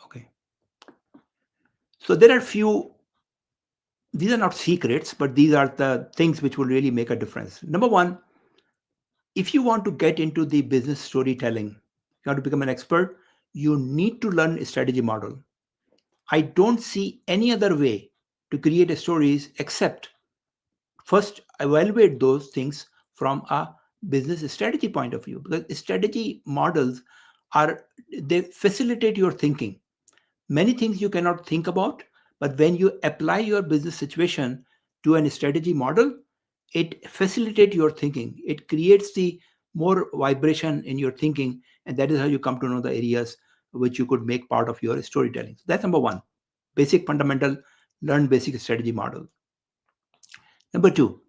okay, so there are few, these are not secrets, but these are the things which will really make a difference. Number one, if you want to get into the business storytelling, you want to become an expert, you need to learn a strategy model. I don't see any other way to create a stories except first evaluate those things from a business strategy point of view, because strategy models are, they facilitate your thinking. Many things you cannot think about, but when you apply your business situation to a strategy model, it facilitates your thinking. It creates the more vibration in your thinking, and that is how you come to know the areas which you could make part of your storytelling. So that's number one, basic fundamental, learn basic strategy model. Number two,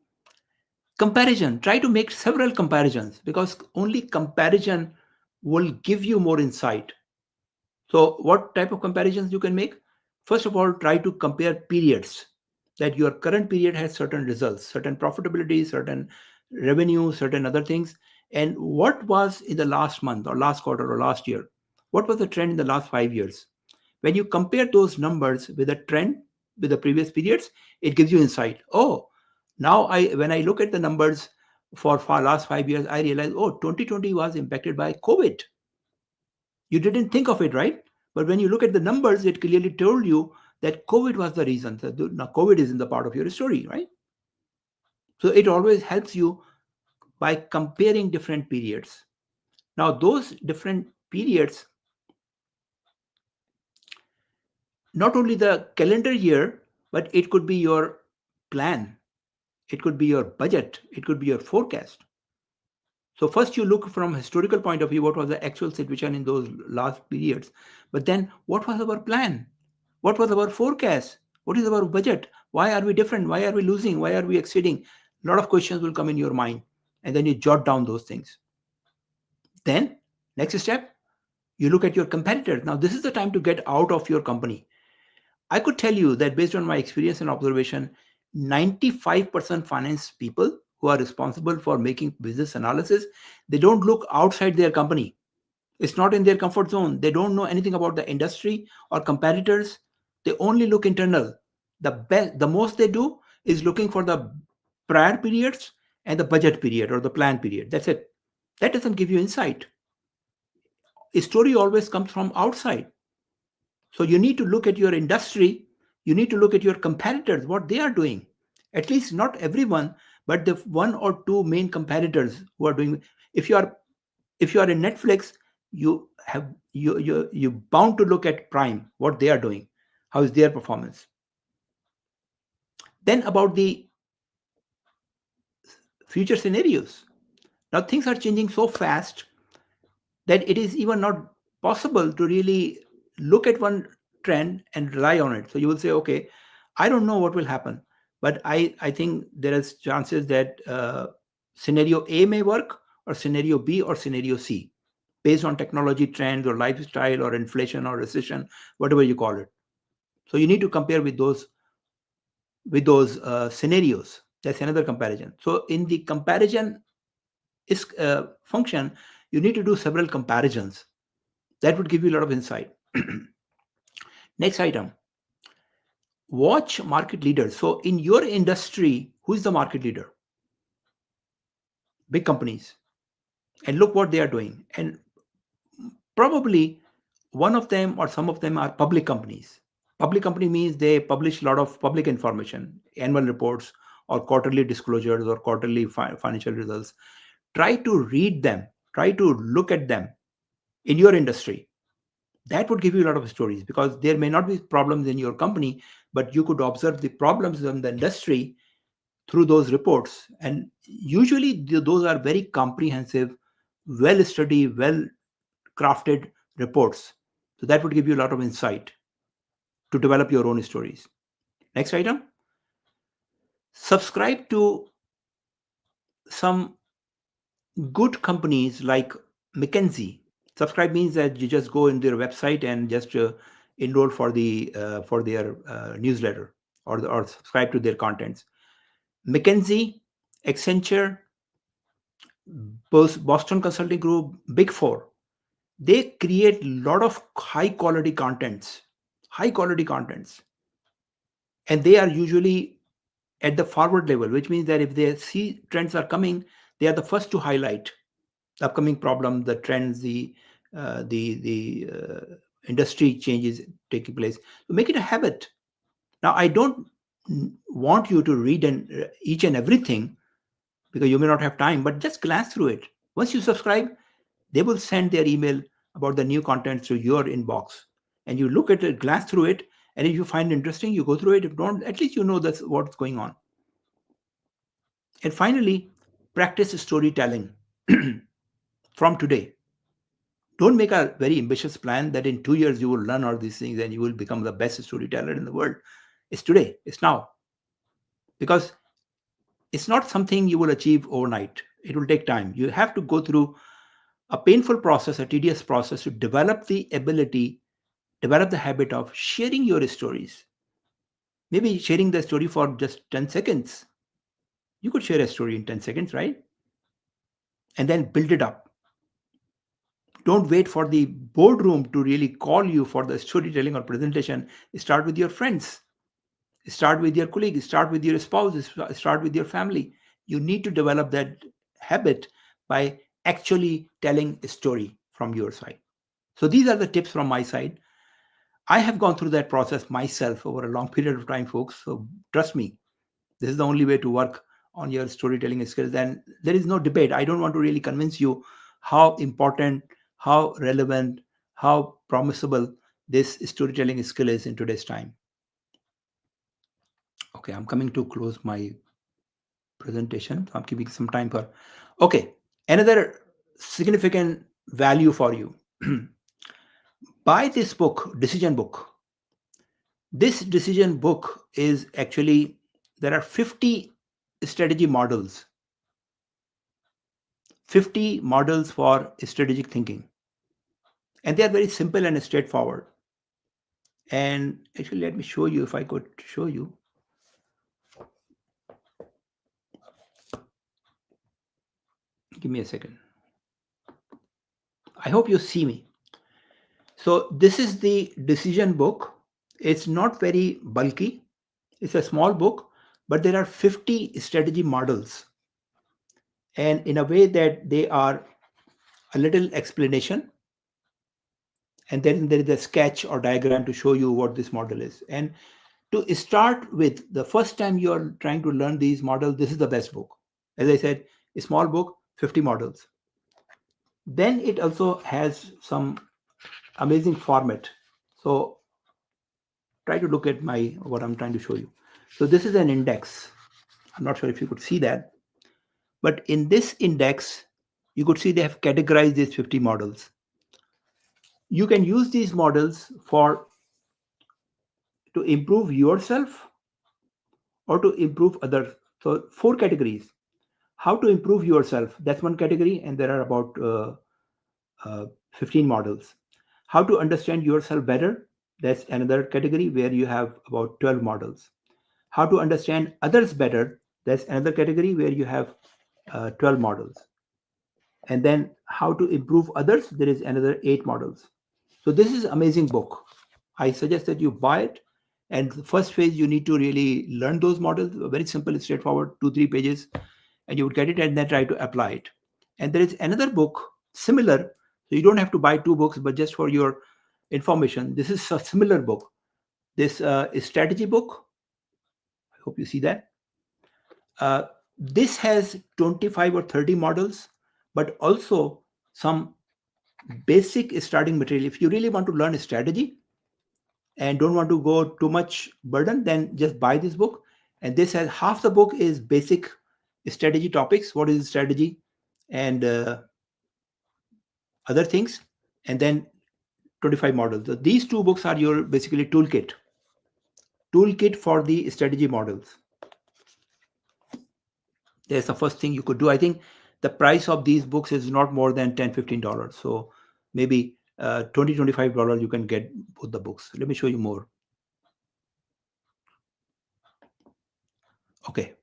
comparison. Try to make several comparisons, because only comparison will give you more insight. So what type of comparisons you can make? First of all, try to compare periods, that your current period has certain results, certain profitability, certain revenue, certain other things, and what was in the last month or last quarter or last year, what was the trend in the last 5 years. When you compare those numbers with the trend with the previous periods, it gives you insight. Oh, now when I look at the numbers for last 5 years, I realize, oh, 2020 was impacted by COVID. You didn't think of it, right? But when you look at the numbers, it clearly told you that COVID was the reason. So now COVID is in the part of your story, right? So it always helps you by comparing different periods. Now those different periods, not only the calendar year, but it could be your plan, it could be your budget, it could be your forecast. So first you look from historical point of view, what was the actual situation in those last periods, but then what was our plan, what was our forecast, what is our budget, why are we different, why are we losing, why are we exceeding. A lot of questions will come in your mind, and then you jot down those things. Then next step, you look at your competitors. Now this is the time to get out of your company. I could tell you that based on my experience and observation, 95% finance people who are responsible for making business analysis, they don't look outside their company. It's not in their comfort zone. They don't know anything about the industry or competitors. They only look internal. The most they do is looking for the prior periods and the budget period or the plan period. That's it. That doesn't give you insight. A story always comes from outside. So you need to look at your industry, you need to look at your competitors, what they are doing. At least not everyone, but the one or two main competitors who are doing. If you are in Netflix, you have you bound to look at Prime, what they are doing, how is their performance. Then about the future scenarios. Now things are changing so fast that it is even not possible to really look at one trend and rely on it. So you will say, okay, I don't know what will happen, but I think there is chances that scenario A may work, or scenario B, or scenario C. based on technology trends or lifestyle or inflation or recession, whatever you call it. So you need to compare with those scenarios. That's another comparison. So in the comparison is function, you need to do several comparisons. That would give you a lot of insight. Next item, watch market leaders. So in your industry, who is the market leader? Big companies. And look what they are doing. And probably one of them or some of them are public companies. Public company means they publish a lot of public information, annual reports or quarterly disclosures or quarterly financial results. Try to read them, try to look at them in your industry. That would give you a lot of stories, because there may not be problems in your company, but you could observe the problems in the industry through those reports. And usually those are very comprehensive, well studied, well crafted reports. So that would give you a lot of insight to develop your own stories. Next item, subscribe to some good companies like McKinsey. Subscribe means that you just go in their website and just enroll for their newsletter, or subscribe to their contents. McKinsey, Accenture, Boston Consulting Group, Big Four, they create a lot of high quality contents, and they are usually at the forward level, which means that if they see trends are coming, they are the first to highlight the upcoming problem, the trends, the industry changes taking place. So make it a habit. Now, I don't want you to read each and everything, because you may not have time, but just glance through it. Once you subscribe, they will send their email about the new content to your inbox, and you look at it, glance through it, and if you find it interesting, you go through it. If don't, at least you know that's what's going on. And finally, practice storytelling from today. Don't make a very ambitious plan that in 2 years you will learn all these things and you will become the best storyteller in the world. It's today, it's now. Because it's not something you will achieve overnight. It will take time. You have to go through a painful process, a tedious process, to develop the ability, develop the habit of sharing your stories. Maybe sharing the story for just 10 seconds. You could share a story in 10 seconds, right? And then build it up. Don't wait for the boardroom to really call you for the storytelling or presentation. Start with your friends, start with your colleagues, start with your spouse, start with your family. You need to develop that habit by actually telling a story from your side. So these are the tips from my side. I have gone through that process myself over a long period of time, folks. So trust me, this is the only way to work on your storytelling skills. And there is no debate. I don't want to really convince you how important, how relevant, how promisable this storytelling skill is in today's time. Okay, I'm coming to close my presentation. I'm keeping some time for. Okay, another significant value for you. Buy this book, Decision Book. This decision book is actually, there are 50 strategy models, 50 models for strategic thinking. And they are very simple and straightforward. And actually, let me show you, if I could show you. Give me a second. I hope you see me. So this is the decision book. It's not very bulky. It's a small book, but there are 50 strategy models. And in a way that they are a little explanation, and then there is a sketch or diagram to show you what this model is. And to start with, the first time you're trying to learn these models, this is the best book. As I said, a small book, 50 models. Then it also has some amazing format. So try to look at what I'm trying to show you. So this is an index. I'm not sure if you could see that, but in this index, you could see they have categorized these 50 models. You can use these models to improve yourself or to improve others. So 4 categories. How to improve yourself, that's one category, and there are about 15 models. How to understand yourself better, that's another category where you have about 12 models. How to understand others better, that's another category where you have 12 models. And then how to improve others, there is another 8 models. So this is amazing book. I suggest that you buy it. And the first phase, you need to really learn those models. Very simple, straightforward, 2-3 pages, and you would get it and then try to apply it. And there is another book similar. So you don't have to buy 2 books, but just for your information, this is a similar book. This is strategy book. I hope you see that. Uh, this has 25 or 30 models, but also some basic starting material. If you really want to learn a strategy and don't want to go too much burden, then just buy this book. And this has half the book is basic strategy topics. What is strategy and other things, and then 25 models. So these 2 books are your basically toolkit for the strategy models. That's the first thing you could do. I think the price of these books is not more than $10-15. So maybe $20-25 you can get both the books. Let me show you more. Okay.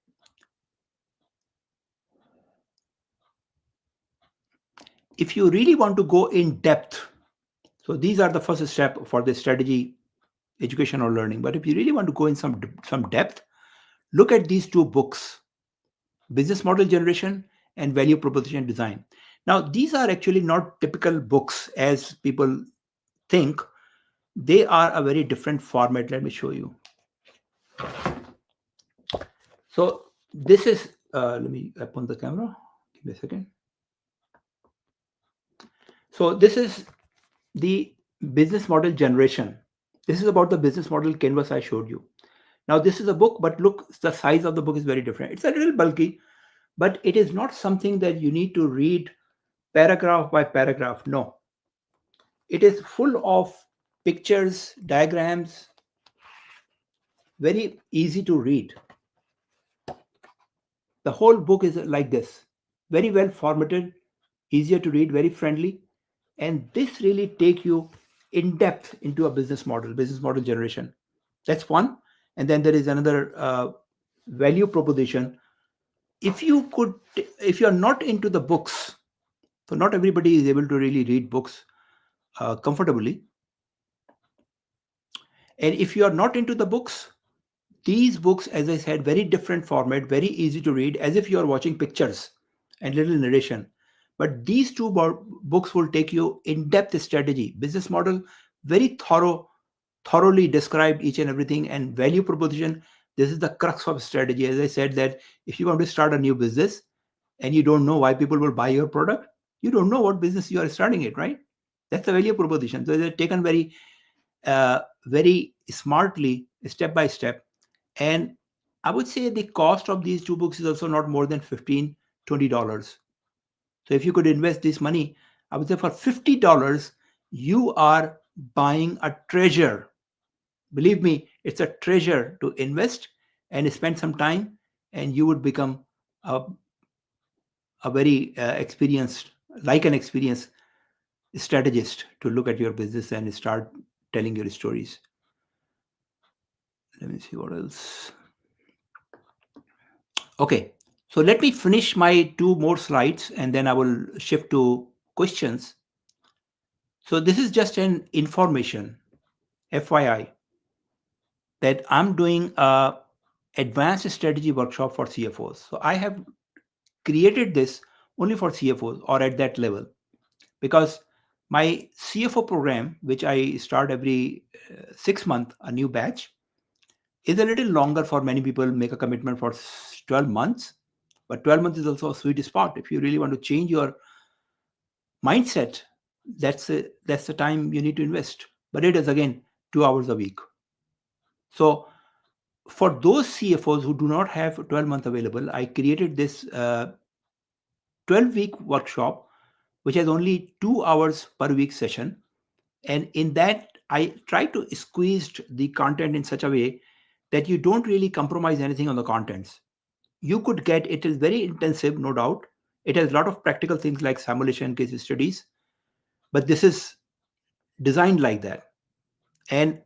If you really want to go in depth, so these are the first step for the strategy education or learning. But if you really want to go in some depth, look at these 2 books, Business Model Generation and Value Proposition Design. Now, these are actually not typical books as people think. They are a very different format. Let me show you. So this is, let me open the camera. Give me a second. So this is the business model generation. This is about the business model canvas I showed you. Now this is a book, but look, the size of the book is very different. It's a little bulky, but it is not something that you need to read paragraph by paragraph. No. It is full of pictures, diagrams, very easy to read. The whole book is like this, very well formatted, easier to read, very friendly. And this really take you in depth into a business model generation. That's one. And then there is another value proposition. If you're not into the books, so not everybody is able to really read books comfortably. And if you are not into the books, these books, as I said, very different format, very easy to read, as if you are watching pictures and little narration. But these 2 books will take you in-depth strategy, business model, very thoroughly described each and everything, and value proposition. This is the crux of strategy. As I said, that if you want to start a new business and you don't know why people will buy your product, you don't know what business you are starting it, right? That's the value proposition. So they're taken very smartly, step by step. And I would say the cost of these 2 books is also not more than $15-20. So if you could invest this money, I would say for $50, you are buying a treasure. Believe me, it's a treasure to invest and spend some time, and you would become a very experienced strategist to look at your business and start telling your stories. Let me see what else. Okay, so let me finish my 2 more slides and then I will shift to questions. So this is just an information, FYI, that I'm doing a advanced strategy workshop for CFOs. So I have created this only for CFOs or at that level, because my CFO program, which I start every 6 months, a new batch, is a little longer. For many people make a commitment for 12 months, but 12 months is also a sweet spot. If you really want to change your mindset, that's the time you need to invest. But it is again 2 hours a week. So for those CFOs who do not have 12 months available, I created this 12-week workshop, which has only 2 hours per week session. And in that, I try to squeeze the content in such a way that you don't really compromise anything on the contents. You could get, it is very intensive, no doubt. It has a lot of practical things like simulation, case studies. but this is designed like that. And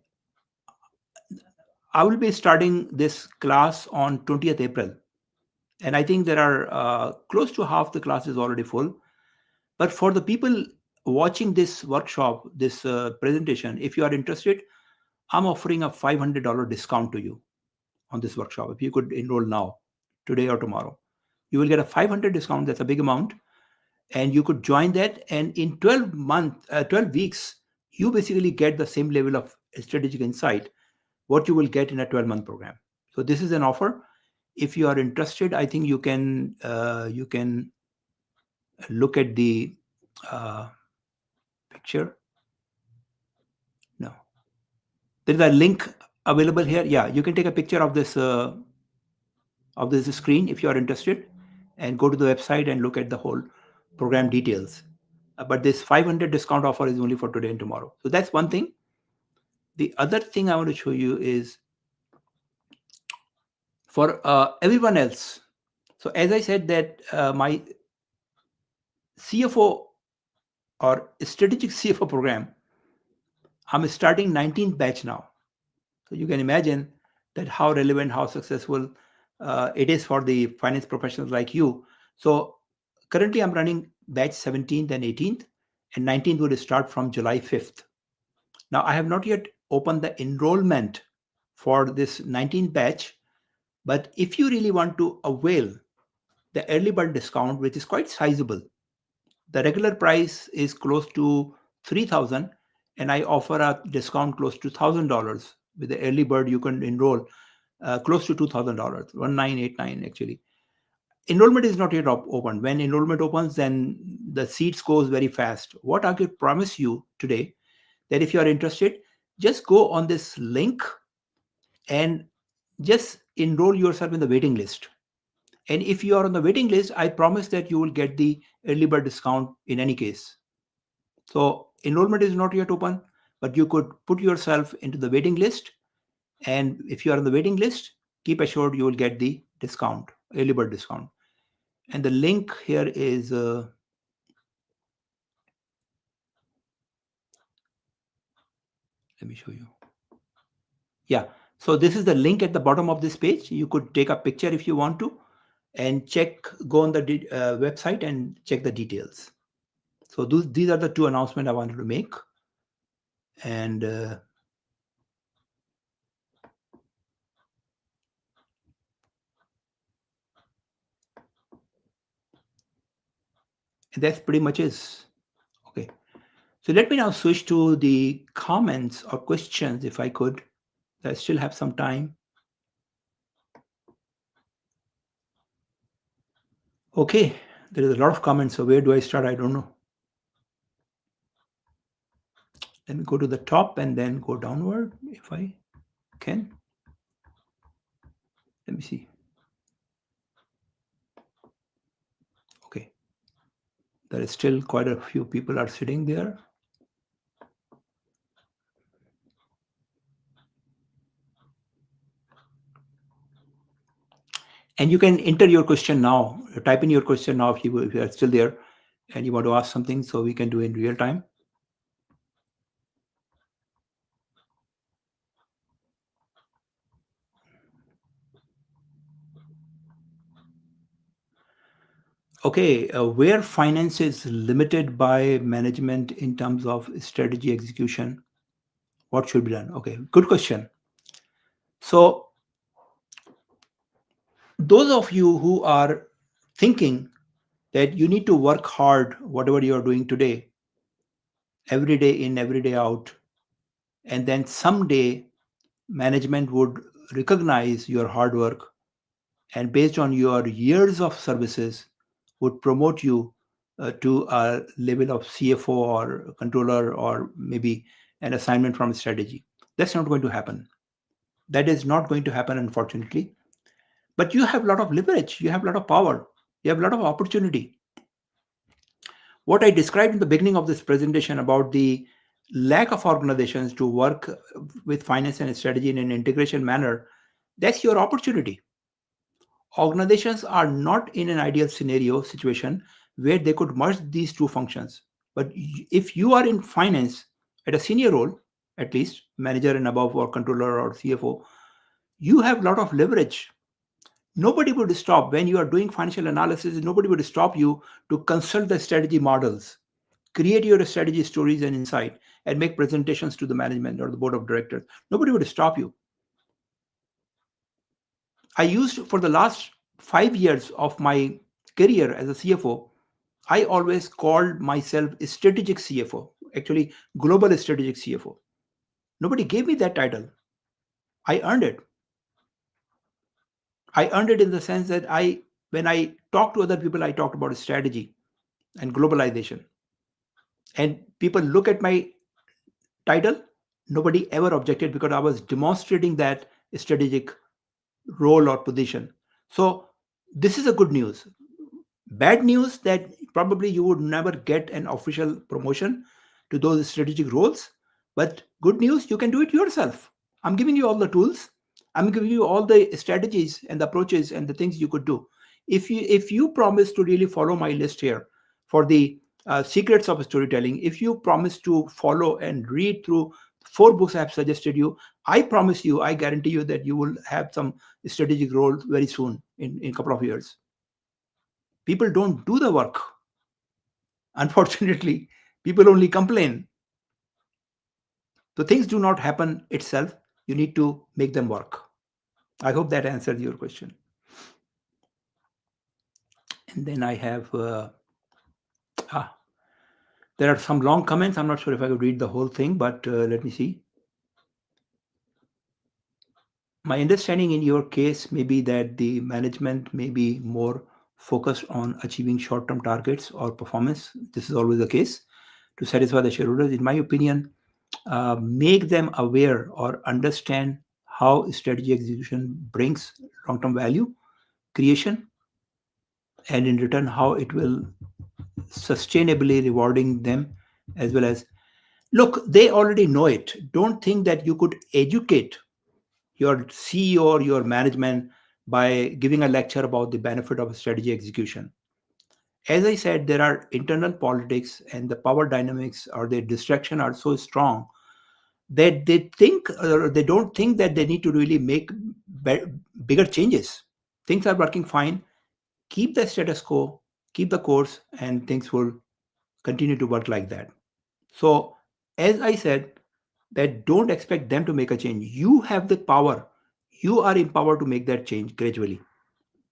I will be starting this class on 20th April. And I think there are close to half the class is already full. But for the people watching this workshop, this presentation, if you are interested, I'm offering a $500 discount to you on this workshop. If you could enroll now, today or tomorrow, you will get a 500 discount. That's a big amount. And you could join that. And in 12 weeks, you basically get the same level of strategic insight what you will get in a 12-month program. So this is an offer. If you are interested, I think you can look at the picture. No, there is a link available here. Yeah, you can take a picture of this screen if you are interested, and go to the website and look at the whole program details. But this 500 discount offer is only for today and tomorrow. So that's one thing. The other thing I want to show you is for everyone else. So as I said that my CFO or strategic CFO program, I'm starting 19th batch now. So you can imagine that how relevant, how successful it is for the finance professionals like you. So currently I'm running batch 17th and 18th, and 19th would start from July 5th. Now I have not yet opened the enrollment for this 19th batch, but if you really want to avail the early bird discount, which is quite sizable, the regular price is close to 3,000, and I offer a discount close to $1,000. With the early bird, you can enroll close to $2,000, 1989 actually. Enrollment is not yet open. When enrollment opens, then the seats goes very fast. What I could promise you today, that if you are interested, just go on this link and just enroll yourself in the waiting list. And if you are on the waiting list, I promise that you will get the early bird discount in any case. So enrollment is not yet open, but you could put yourself into the waiting list. And if you are on the waiting list, keep assured you will get the discount, early bird discount. And the link here is, let me show you. Yeah, so this is the link at the bottom of this page. You could take a picture if you want to, and go on the website and check the details. So these are the two announcements I wanted to make. And that's pretty much it. Okay. So let me now switch to the comments or questions, if I could. I still have some time. Okay, there is a lot of comments. So where do I start? I don't know. Let me go to the top and then go downward if I can. Let me see. Okay. There is still quite a few people are sitting there. And you can enter your question now. Type in your question now if you are still there and you want to ask something, so we can do in real time. Okay, where finance is limited by management in terms of strategy execution, what should be done? Okay, good question. So those of you who are thinking that you need to work hard, whatever you are doing today, every day in, every day out, and then someday management would recognize your hard work and based on your years of services would promote you to a level of CFO or controller or maybe an assignment from strategy. That's not going to happen. That is not going to happen, unfortunately. But you have a lot of leverage, you have a lot of power, you have a lot of opportunity. What I described in the beginning of this presentation about the lack of organizations to work with finance and strategy in an integration manner, that's your opportunity. Organizations are not in an ideal situation where they could merge these two functions. But if you are in finance at a senior role, at least manager and above, or controller or CFO, you have a lot of leverage. Nobody would stop when you are doing financial analysis. Nobody would stop you to consult the strategy models, create your strategy stories and insight, and make presentations to the management or the board of directors. Nobody would stop you. I used, for the last 5 years of my career as a CFO, I always called myself a strategic CFO, actually global strategic CFO. Nobody gave me that title. I earned it. I earned it in the sense that when I talked to other people, I talked about strategy and globalization. And people look at my title, nobody ever objected because I was demonstrating that strategic role or position. So this is a good news. Bad news that probably you would never get an official promotion to those strategic roles. But good news, you can do it yourself. I'm giving you all the tools. I'm giving you all the strategies and the approaches and the things you could do. If you promise to really follow my list here for the secrets of storytelling, if you promise to follow and read through 4 books I have suggested you, I promise you, I guarantee you that you will have some strategic role very soon in a couple of years. People don't do the work. Unfortunately, people only complain. So things do not happen itself. You need to make them work. I hope that answered your question. And then I have, there are some long comments. I'm not sure if I could read the whole thing, but let me see. My understanding in your case may be that the management may be more focused on achieving short-term targets or performance. This is always the case to satisfy the shareholders. In my opinion, make them aware or understand how strategy execution brings long-term value creation, and in return how it will sustainably rewarding them, as well as, look, they already know it. Don't think that you could educate your CEO or your management by giving a lecture about the benefit of strategy execution. As I said, there are internal politics and the power dynamics or the distraction are so strong that they think, or they don't think that they need to really make bigger changes. Things are working fine. Keep the status quo, keep the course, and things will continue to work like that. So, as I said, that don't expect them to make a change. You have the power. You are empowered to make that change gradually.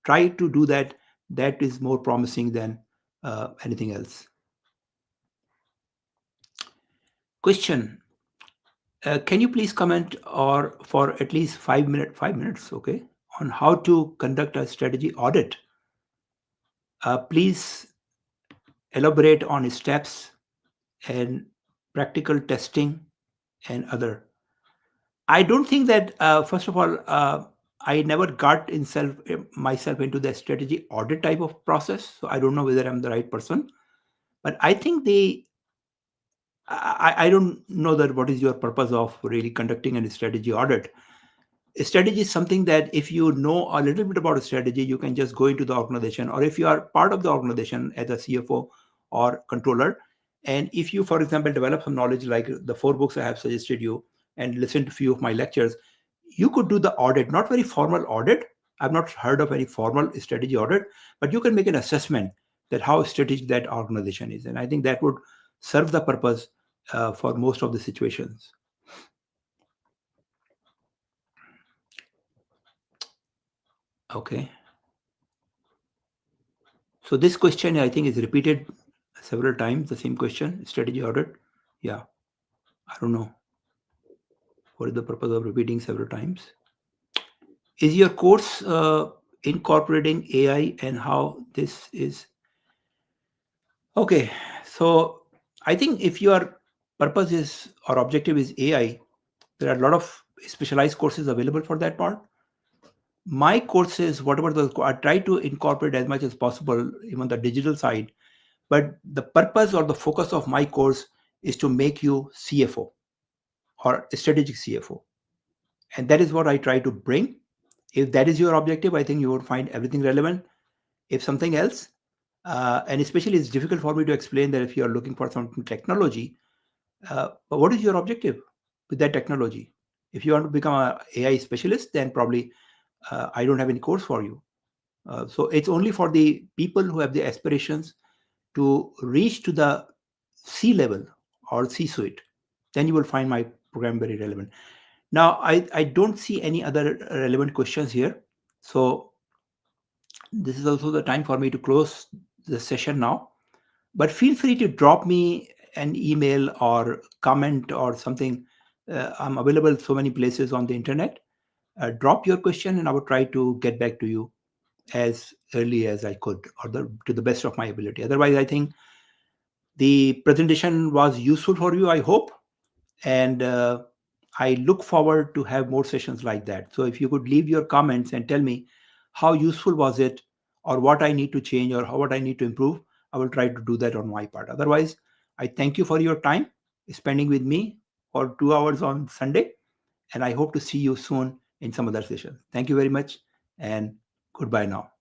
Try to do that. That is more promising than anything else. Question: can you please comment or for at least 5 minutes, okay, on how to conduct a strategy audit? Please elaborate on steps and practical testing and other. I don't think that, first of all, I never got myself into the strategy audit type of process, so I don't know whether I'm the right person. But I think I don't know that what is your purpose of really conducting a strategy audit. A strategy is something that if you know a little bit about a strategy, you can just go into the organization, or if you are part of the organization as a CFO or controller, and if you, for example, develop some knowledge like the 4 books I have suggested you and listen to a few of my lectures, you could do the audit, not very formal audit. I've not heard of any formal strategy audit, but you can make an assessment that how strategic that organization is. And I think that would serve the purpose for most of the situations. Okay. So this question, I think, is repeated several times, the same question, strategy audit. Yeah, I don't know. What is the purpose of repeating several times? Is your course incorporating AI and how this is? Okay, so I think if your purpose is or objective is AI, there are a lot of specialized courses available for that part. My courses, whatever I try to incorporate as much as possible, even the digital side. But the purpose or the focus of my course is to make you CFO or a strategic CFO. And that is what I try to bring. If that is your objective, I think you will find everything relevant. If something else, And especially it's difficult for me to explain that if you are looking for some technology, but what is your objective with that technology? If you want to become an AI specialist, then probably I don't have any course for you. So it's only for the people who have the aspirations to reach to the C level or C suite. Then you will find my program very relevant. Now, I don't see any other relevant questions here. So this is also the time for me to close the session now. But feel free to drop me an email or comment or something. I'm available so many places on the internet. Drop your question and I will try to get back to you as early as I could or to the best of my ability. Otherwise, I think the presentation was useful for you, I hope. And I look forward to have more sessions like that. So if you could leave your comments and tell me how useful was it or what I need to change or what I need to improve, I will try to do that on my part. Otherwise, I thank you for your time spending with me for 2 hours on Sunday. And I hope to see you soon in some other session. Thank you very much and goodbye now.